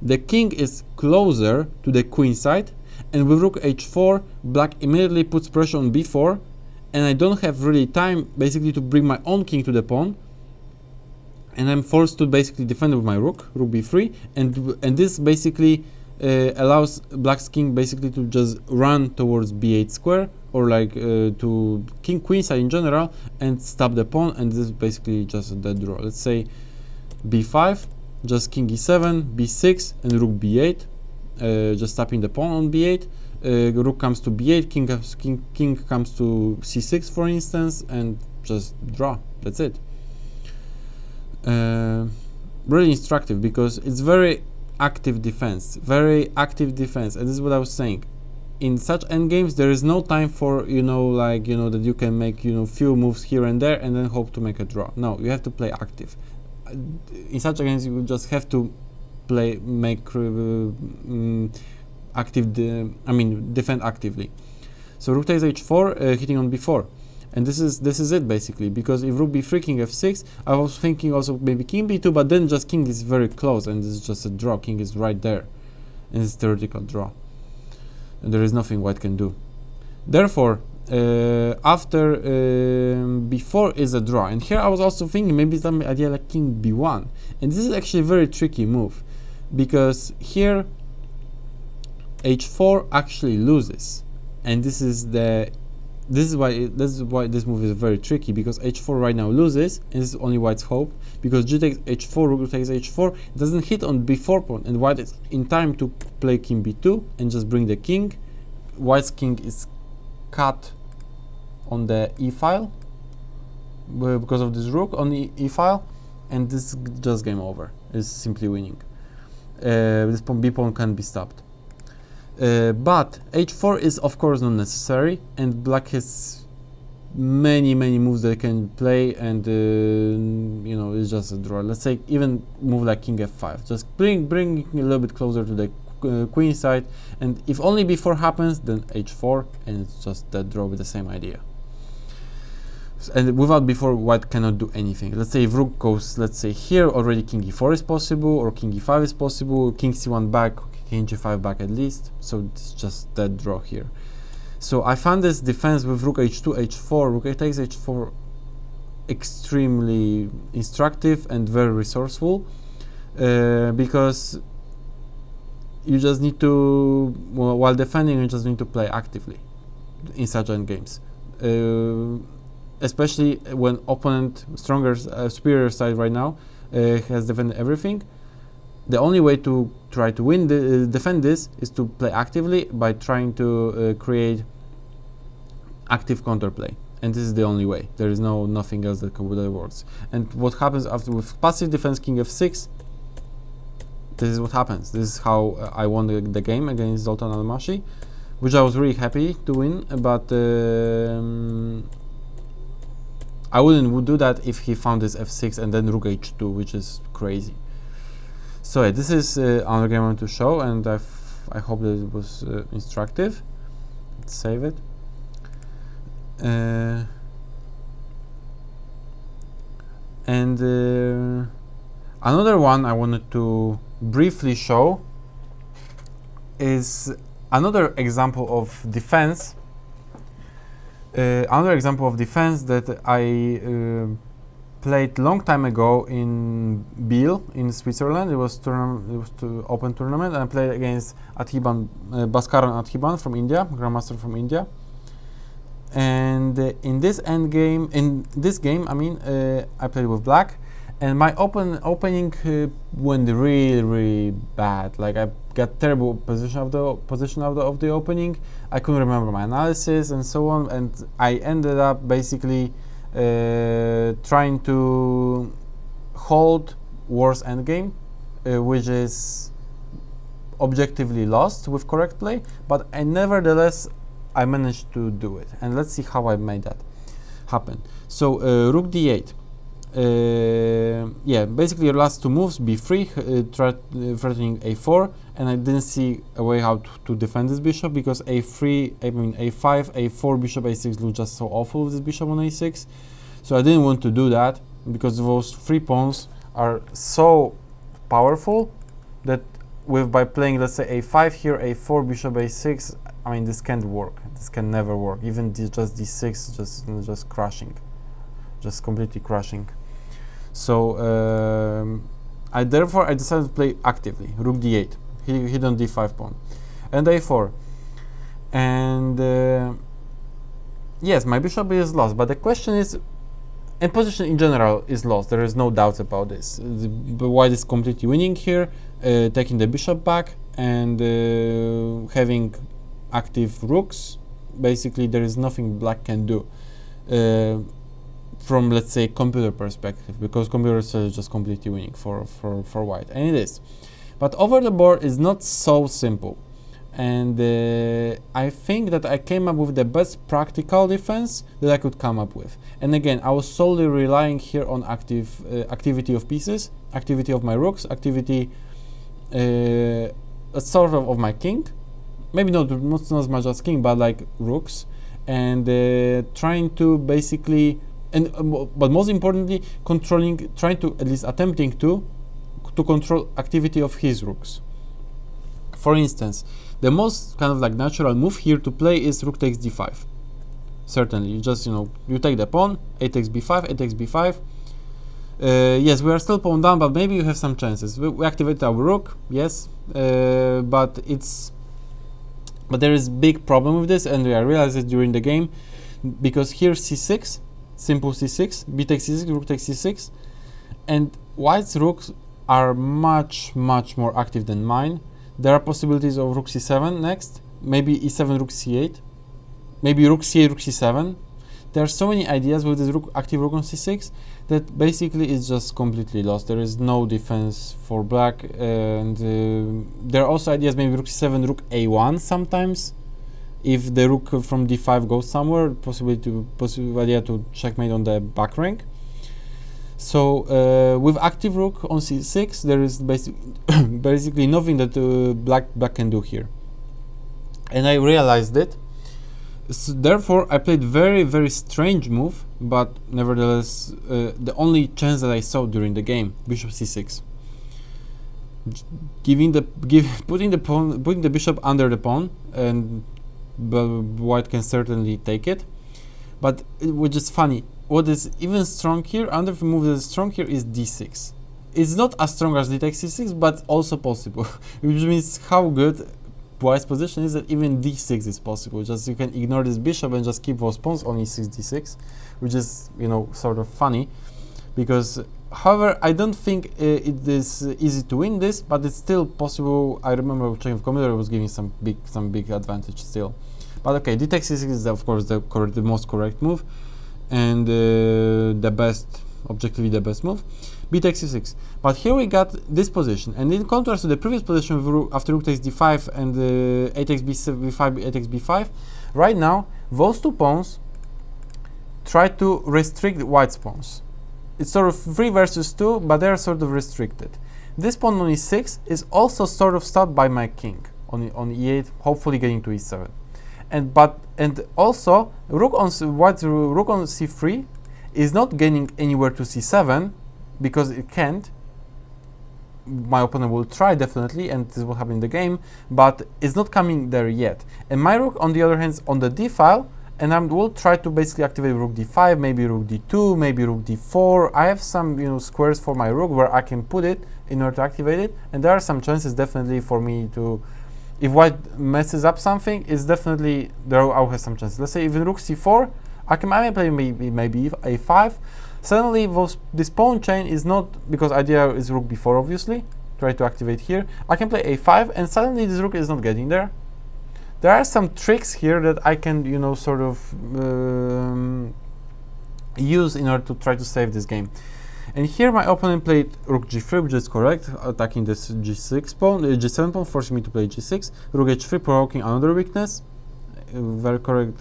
The king is closer to the queen side, and with rook h4, black immediately puts pressure on b4, and I don't have really time basically to bring my own king to the pawn, and I'm forced to basically defend with my rook b3, and this basically allows black's king basically to just run towards b8 square, or like to queen side in general, and stop the pawn, and this is basically just a dead draw. Let's say b5, just king e7, b6, and rook b8, just stopping the pawn on b8. Rook comes to b8, king comes to c6, for instance, and just draw. That's it. Really instructive because it's very active defense, and this is what I was saying. In such endgames, there is no time for that you can make few moves here and there and then hope to make a draw. No, you have to play active. In such games, you just have to defend actively. So rook takes h4, hitting on b4, and this is it basically. Because if rook b3, king f6, I was thinking also maybe king b2, but then just king is very close, and this is just a draw. King is right there, and it's theoretical draw, and there is nothing white can do. Therefore, after b4 is a draw, and here I was also thinking maybe some idea like king b1, and this is actually a very tricky move, because here h4 actually loses, and this is why this move is very tricky, because h4 right now loses, and this is only white's hope, because g takes h4, rook takes h4, doesn't hit on b4 pawn, and white is in time to play king b2 and just bring the king. White's king is cut on the e file because of this rook on the e file, and this is just game over. It's simply winning. This pawn b pawn can be stopped. But h4 is of course not necessary, and black has many moves that can play, and it's just a draw. Let's say even move like king f5, just bring a little bit closer to the queen side, and if only b4 happens, then h4, and it's just that draw with the same idea. And without b4, white cannot do anything. Let's say if rook goes, let's say here, already king e4 is possible, or king e5 is possible, king c1 back, king g5 back at least, so it's just that draw here. So I found this defense with rook h2, h4, rook takes h4 extremely instructive and very resourceful, because you just need to, while defending, you just need to play actively in such endgames. Especially when opponent, stronger, superior side right now, has defended everything. The only way to try to defend this is to play actively by trying to create active counterplay. and this is the only way. There is nothing else that works. And what happens after with passive defense king f6? This is what happens. This is how I won the game against Zoltan Almasi, which I was really happy to win, but I wouldn't do that if he found this f6 and then rook h2, which is crazy. So yeah, this is another game I want to show, and I hope that it was instructive. Let's save it. Another one I wanted to briefly show is another example of defense. Another example of defense that I played long time ago in Biel in Switzerland. It was open tournament, and I played against Adhiban, Baskaran Adhiban from India, Grandmaster from India. And in this game, I mean, I played with black, and my opening went really bad. Like, I got terrible position of the opening. I couldn't remember my analysis and so on, and I ended up basically trying to hold worse endgame, which is objectively lost with correct play, but nevertheless I managed to do it. And let's see how I made that happen. So rook d8. Yeah, basically your last two moves, b3, threatening a4, and I didn't see a way how to defend this bishop, because a3, I mean a5, a4, bishop a6 looks just so awful with this bishop on a6. So I didn't want to do that, because those three pawns are so powerful that by playing, let's say, a5 here, a4, bishop a6, I mean, this can't work. This can never work. Even just d6, just crushing, just completely crushing. So I decided to play actively. Rook d8, hit on d5 pawn, and a4, and yes, my bishop is lost. But the question is, and position in general is lost. There is no doubts about this. The white is completely winning here, taking the bishop back and having active rooks. Basically, there is nothing black can do from, let's say, computer perspective, because computer is just completely winning for white, and it is. But over the board is not so simple, and I think that I came up with the best practical defense that I could come up with. And again, I was solely relying here on activity of pieces, activity of my rooks, activity sort of my king, maybe not as much as king, but like rooks, and trying to basically, but most importantly, trying to, at least attempting to control activity of his rooks. For instance, the most kind of like natural move here to play is rook takes d5. Certainly, you just, you take the pawn, a takes b5, a takes b5. Yes, we are still pawn down, but maybe you have some chances. We activate our rook, yes, but there is big problem with this, and I realized it during the game, because here c6, simple c6, b takes c6, rook takes c6, and white's rooks are much more active than mine. There are possibilities of rook c7 next, maybe e7, rook c8, maybe rook c8, rook c7. There are so many ideas with this active rook on c6 that basically it's just completely lost. There is no defense for black, and there are also ideas, maybe rook c7, rook a1 sometimes. If the rook from d5 goes somewhere, possible idea to checkmate on the back rank. So with active rook on c6, there is basically nothing that black can do here, and I realized it. So therefore, I played very strange move, but nevertheless, the only chance that I saw during the game, bishop c6, putting the bishop under the pawn, and white can certainly take it. But which is funny, what is even strong here, another move that is strong here is d6. It's not as strong as d takes c6, but also possible, which means how good white's position is that even d6 is possible. Just you can ignore this bishop and just keep those pawns on e6, d6, which is, sort of funny, because however, I don't think it is easy to win this, but it's still possible. I remember checking the computer, it was giving some big advantage still. But okay, d takes c6 is of course the most correct move. and objectively the best move. B takes c6. But here we got this position, and in contrast to the previous position after rook takes d5 and a takes b5, a takes b5, right now those two pawns try to restrict white's pawns. It's sort of 3 versus 2, but they're sort of restricted. This pawn on e6 is also sort of stopped by my king on e8, hopefully getting to e7. And also white's rook on c3 is not getting anywhere to c7 because it can't. My opponent will try definitely, and this will happen in the game, but it's not coming there yet. And my rook, on the other hand, is on the d file, and I will try to basically activate rook d5, maybe rook d2, maybe rook d4. I have some squares for my rook where I can put it in order to activate it, and there are some chances definitely for me to, if white messes up something, it's definitely there. I'll have some chances. Let's say even rook c4, I may play maybe a5. Suddenly this pawn chain is not, because idea is rook b4 obviously, try to activate here. I can play a5 and suddenly this rook is not getting there. There are some tricks here that I can sort of use in order to try to save this game. And here my opponent played rook g3, which is correct, attacking this g6 pawn, g7 pawn, forcing me to play g6, rook h3, provoking another weakness, very correct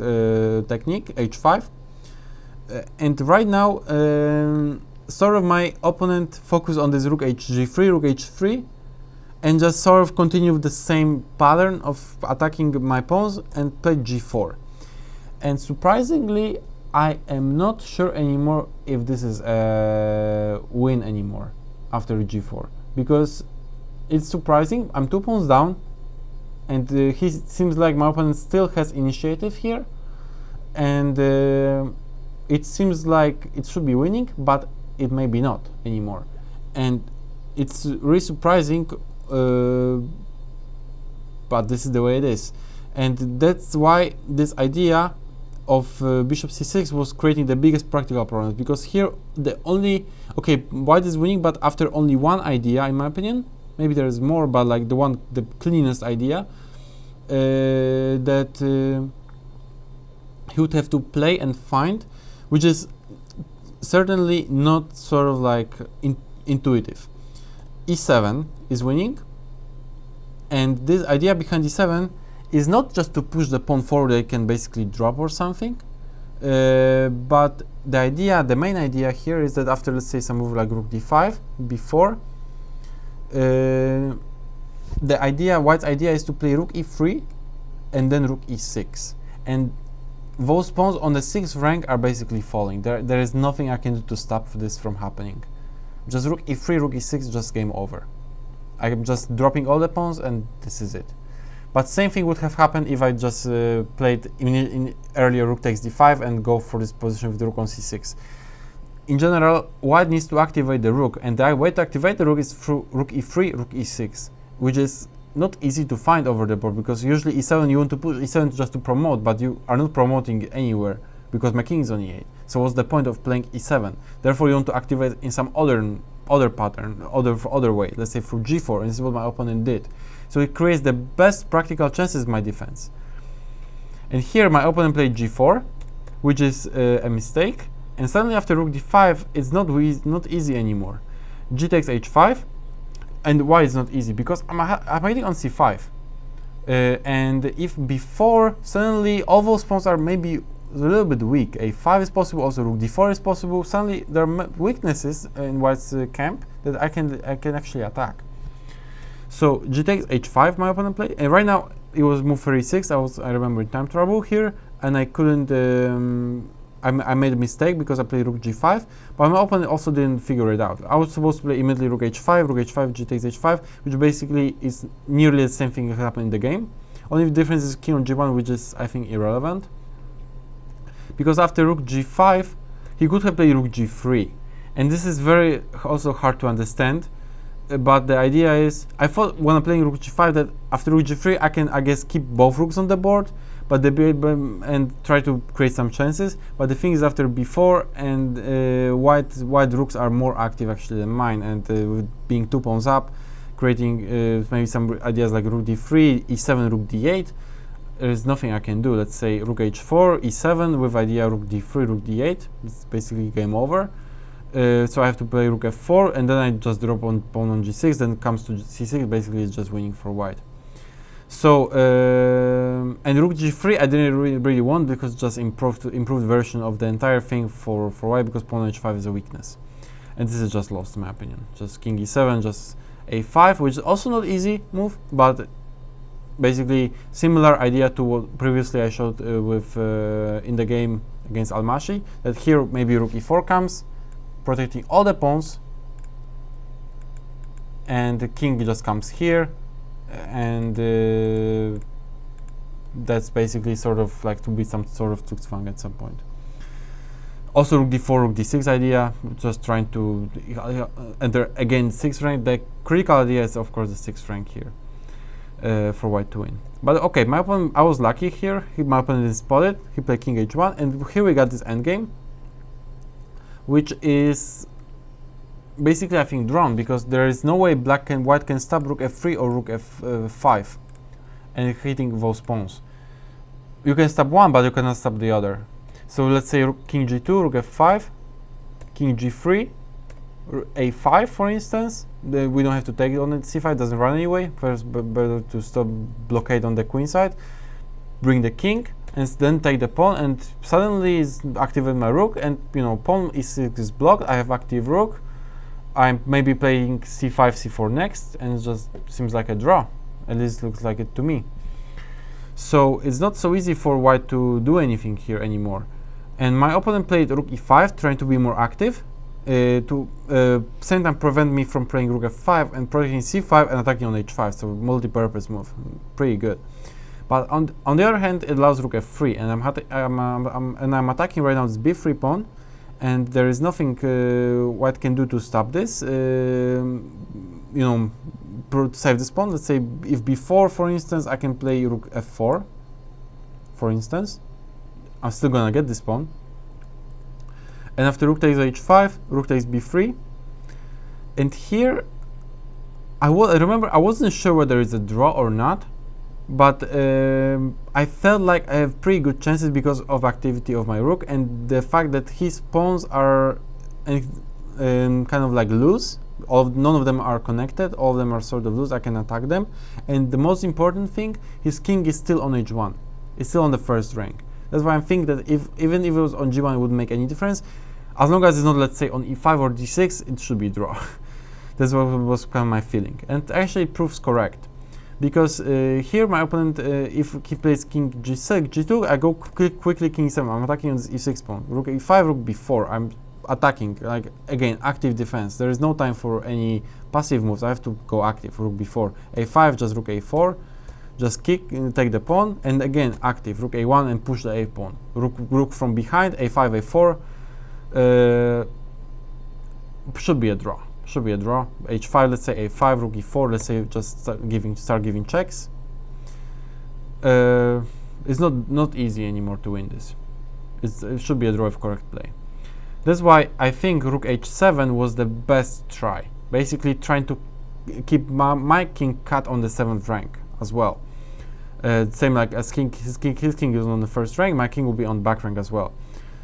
technique, h5. And right now, sort of my opponent focused on this rook h3, and just sort of continue with the same pattern of attacking my pawns and play g4. And surprisingly, I am not sure anymore if this is a win anymore after g4, because it's surprising. I'm 2 pawns down, and he seems like my opponent still has initiative here, and it seems like it should be winning, but it may be not anymore. And it's really surprising, but this is the way it is. And that's why this idea of bishop c6 was creating the biggest practical problems, because here white is winning, but after only one idea, in my opinion. Maybe there is more, but like the cleanest idea that he would have to play and find, which is certainly not sort of like intuitive. e7 is winning, and this idea behind e7 is not just to push the pawn forward, they can basically drop or something, but the main idea here is that after, let's say, some move like rook d5 before, white's idea is to play rook e3 and then rook e6, and those pawns on the 6th rank are basically falling. There is nothing I can do to stop this from happening. Just rook e3, rook e6, just game over. I am just dropping all the pawns and this is it. But same thing would have happened if I just played in earlier rook takes d5 and go for this position with the rook on c6. In general, white needs to activate the rook, and the way to activate the rook is through rook e3, rook e6, which is not easy to find over the board, because usually e7 you want to push e7 just to promote, but you are not promoting anywhere because my king is on e8. So what's the point of playing e7? Therefore you want to activate in some other pattern, other way, let's say through g4, and this is what my opponent did. So it creates the best practical chances in my defense. And here my opponent played g4, which is a mistake, and suddenly after rook d5 it's not easy anymore. G takes h5. And why it's not easy? Because I'm waiting on c5, and if before, suddenly all those pawns are maybe a little bit weak. a5 is possible, also rook d4 is possible. Suddenly there are weaknesses in white's camp that I can actually attack. So g takes h5, my opponent played, and right now it was move 36. I remember in time trouble here, and I couldn't. I made a mistake because I played rook g5, but my opponent also didn't figure it out. I was supposed to play immediately rook h5, g takes h5, which basically is nearly the same thing that happened in the game. Only the difference is king on g1, which is, I think, irrelevant. Because after rook g5, he could have played rook g3, and this is very also hard to understand. But the idea is, I thought when I'm playing rook g5 that after rook g3 I can, I guess, keep both rooks on the board, but and try to create some chances. But the thing is, after b4 and white rooks are more active actually than mine, and with being 2 pawns up, creating maybe some ideas like rook d3, e7, rook d8, there is nothing I can do. Let's say rook h4, e7 with idea rook d3, rook d8. It's basically game over. So I have to play rook f4, and then I just drop on pawn on g6. Then it comes to c6. Basically, it's just winning for white. So and rook g3 I didn't really want, because just improved version of the entire thing for white, because pawn h5 is a weakness, and this is just lost in my opinion. Just king e7, just a5, which is also not easy move, but basically similar idea to what previously I showed with in the game against Almasi, that here maybe rook e4 comes, protecting all the pawns, and the king just comes here, and that's basically sort of like to be some sort of Zugzwang at some point. Also rook d4, rook d6 idea, just trying to enter again 6th rank. The critical idea is of course the 6th rank here for white to win. But okay, my opponent, I was lucky here. My opponent didn't spot it. He played king h1, and here we got this endgame, which is basically I think drawn, because there is no way white can stop rook f3 or rook f5 and hitting those pawns. You can stop one, but you cannot stop the other. So let's say king g2, rook f5, king g3, a5 for instance. We don't have to take it on the c5, doesn't run anyway. First, better to stop blockade on the queen side, bring the king, and then take the pawn, and suddenly is activate my rook, and you know pawn e6 is blocked. I have active rook. I'm maybe playing c5, c4 next, and it just seems like a draw. At least looks like it to me. So it's not so easy for white to do anything here anymore. And my opponent played rook e5, trying to be more active, to same time prevent me from playing rook f5 and protecting c5 and attacking on h5. So multi-purpose move, pretty good. But on the other hand, it allows rook f3, and I'm attacking right now this b3 pawn, and there is nothing white can do to stop this. You know, to save this pawn. Let's say if b4, for instance, I can play rook f4, for instance. I'm still gonna get this pawn. And after rook takes h5, rook takes b3. And here, I remember I wasn't sure whether it's a draw or not, but I felt like I have pretty good chances because of activity of my rook and the fact that his pawns are kind of like loose. None of them are connected, all of them are sort of loose. I can attack them, and the most important thing, his king is still on h1. It's still on the first rank. That's why I think that even if it was on g1, it wouldn't make any difference. As long as it's not, let's say, on e5 or d6, it should be a draw. That's what was kind of my feeling, and actually it proves correct, because here my opponent, if he plays king g6, g2, I go quickly king e7. I'm attacking on this e6 pawn. Rook e5, rook b4. I'm attacking, like again, active defense. There is no time for any passive moves. I have to go active. Rook b4, a5, just rook a4, just kick and take the pawn, and again active. Rook a1 and push the a pawn. Rook from behind, a5, a4. Should be a draw. Should be a draw. h5, let's say a5, rook e4. Let's say just start giving checks. It's not easy anymore to win this. It should be a draw if correct play. That's why I think rook h7 was the best try. Basically trying to keep my king cut on the 7th rank as well. Same like as his king is on the 1st rank, my king will be on back rank as well.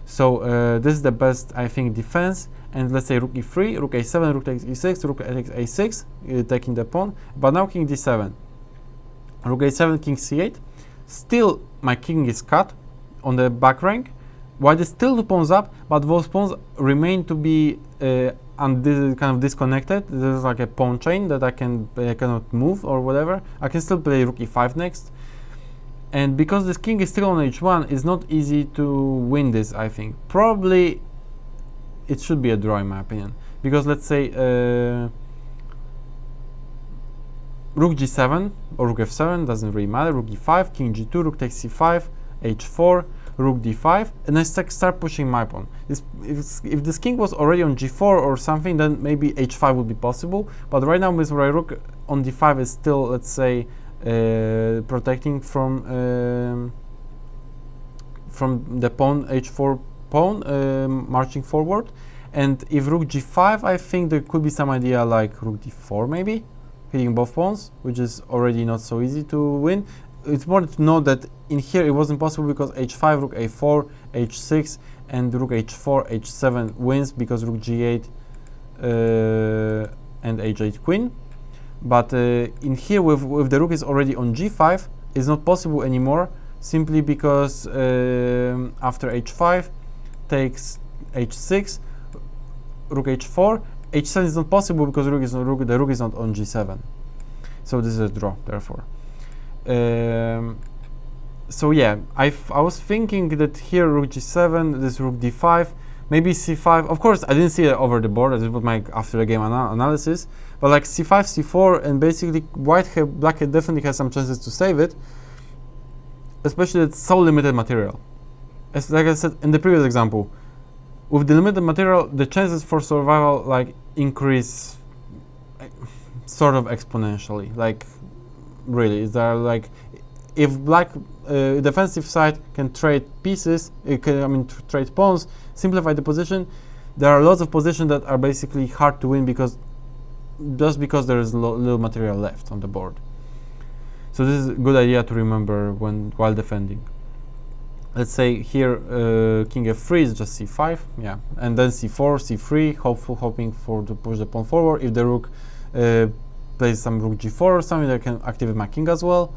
So this is the best, I think, defense. And let's say rook e3, rook a7, rook takes e6, rook takes a6, taking the pawn. But now king d7, rook a7, king c8. Still, my king is cut on the back rank. White is still 2 pawns up, but those pawns remain to be kind of disconnected. There's like a pawn chain that I cannot move or whatever. I can still play rook e5 next. And because this king is still on h1, it's not easy to win this, I think. Probably it should be a draw in my opinion. Because let's say rook g7 or rook f7, doesn't really matter. Rook e5, king g2, rook takes c5, h4, rook d5, and I start pushing my pawn. If this king was already on g4 or something, then maybe h5 would be possible. But right now, with my rook on d5 is still, let's say, protecting from the pawn, h4 pawn, marching forward. And if rook g5, I think there could be some idea like rook d4 maybe, hitting both pawns, which is already not so easy to win. it's important to know that in here it wasn't possible because h5, rook a4, h6, and rook h4, h7 wins because rook g8 and h8 queen. But in here, with the rook is already on g5, it's not possible anymore, simply because after h5 takes h6, rook h4, h7 is not possible because the rook is not on g7. So this is a draw, therefore. So yeah, I was thinking that here rook g7, this rook d5, maybe c5. Of course, I didn't see it over the board. This was my after the game analysis. But like c5, c4, and basically black definitely has some chances to save it. Especially it's so limited material. As like I said in the previous example, with the limited material, the chances for survival like increase sort of exponentially. Like really, there are like if black defensive side can trade pieces, trade pawns, simplify the position. There are lots of positions that are basically hard to win because there is little material left on the board. So this is a good idea to remember while defending. Let's say here king f3 is just c5, yeah, and then c4, c3, hoping to push the pawn forward. If the rook plays some rook g4 or something, I can activate my king as well.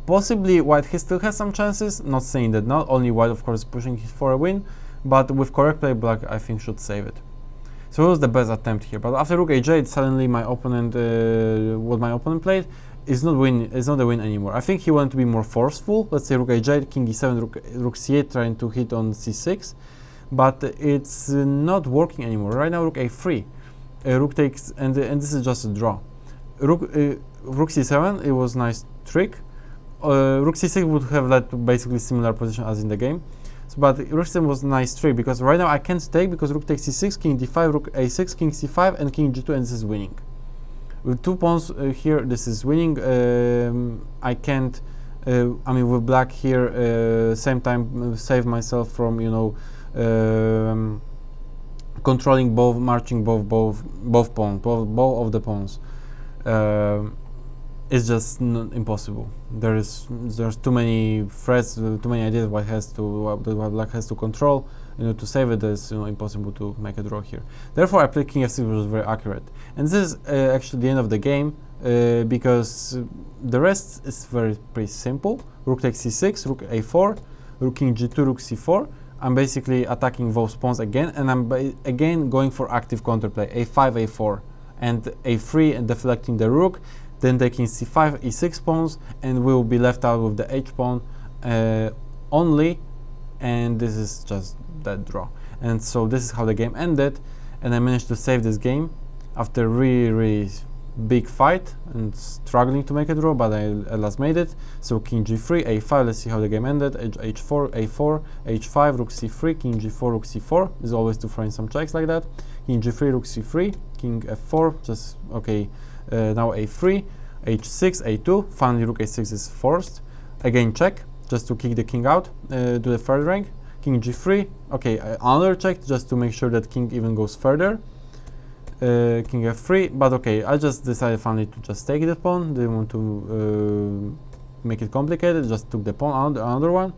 Possibly white still has some chances, not saying that not only white of course pushing for a win, but with correct play black I think should save it. So it was the best attempt here, but after rook h8 suddenly my opponent, what my opponent played is not a win anymore. I think he wanted to be more forceful. Let's say rook h8, king e7, rook c8 trying to hit on c6, but it's not working anymore. Right now rook a3, rook takes, and this is just a draw. Rook c7, it was nice trick. Rook c6 would have led to basically similar position as in the game. But rook c7 was a nice trick because right now I can't take because rook takes c6, king d5, rook a6, king c5, and king g2, and this is winning. With two pawns here, this is winning. I can't. With black here, same time save myself from controlling marching both of the pawns. It's just impossible. There's too many threats, too many ideas what black has to control. To save it is impossible to make a draw here. Therefore, I played king f6, which was very accurate. And this is actually the end of the game because the rest is pretty simple. Rook takes c6, rook a4, rook king g2, rook c4. I'm basically attacking those pawns again, and I'm again going for active counterplay, a5, a4, and a3, and deflecting the rook. Then taking c5, e6 pawns, and we will be left out with the h pawn only, and this is just that draw. And so this is how the game ended, and I managed to save this game after really big fight and struggling to make a draw, but I at last made it. So king g3, a5, let's see how the game ended. h4, a4, h5, rook c3, king g4, rook c4. This is always to find some checks like that. King g3, rook c3, king f4, just okay. Now a3, h6, a2, finally rook a6 is forced. Again check, just to kick the king out to the third rank. King g3, okay, another check just to make sure that king even goes further. King f3, but okay, I just decided finally to just take the pawn. Didn't want to make it complicated, just took the pawn, another one,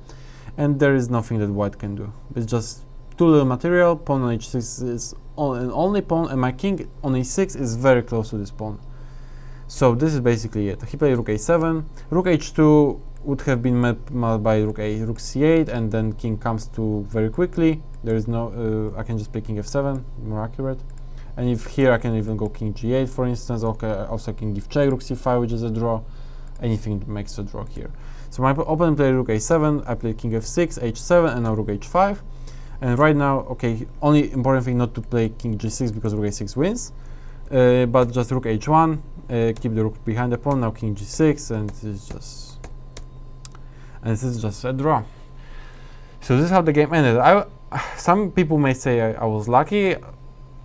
and there is nothing that white can do. It's just too little material. Pawn on h6 is an only pawn, and my king on e6 is very close to this pawn. So this is basically it. He played rook a7, rook h2 would have been met by rook c8, and then king comes to very quickly. There is no, I can just play king f7, more accurate. And if here I can even go king g8, for instance. Okay, also I can give check, rook c5, which is a draw. Anything makes a draw here. So my opponent played rook a7, I played king f6, h7, and now rook h5. And right now, okay, only important thing not to play king g6 because rook a6 wins. But just rook h1, keep the rook behind the pawn. Now king g6, and this is just a draw. So this is how the game ended. Some people may say I was lucky.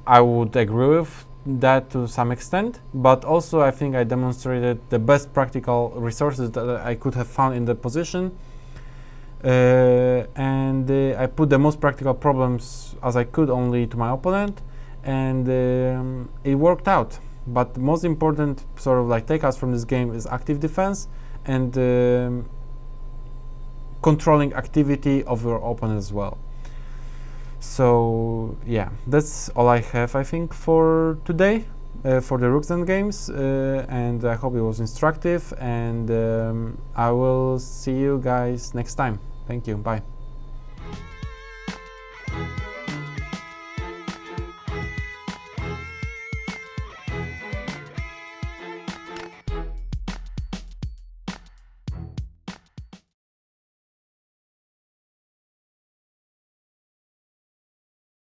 I would agree with that to some extent, but also I think I demonstrated the best practical resources that I could have found in the position, and I put the most practical problems as I could only to my opponent, and it worked out. But the most important sort of like takeouts from this game is active defense and controlling activity of your opponent as well. So yeah, that's all I have, I think, for today, for the Rook Endgames, and I hope it was instructive, and I will see you guys next time. Thank you, bye.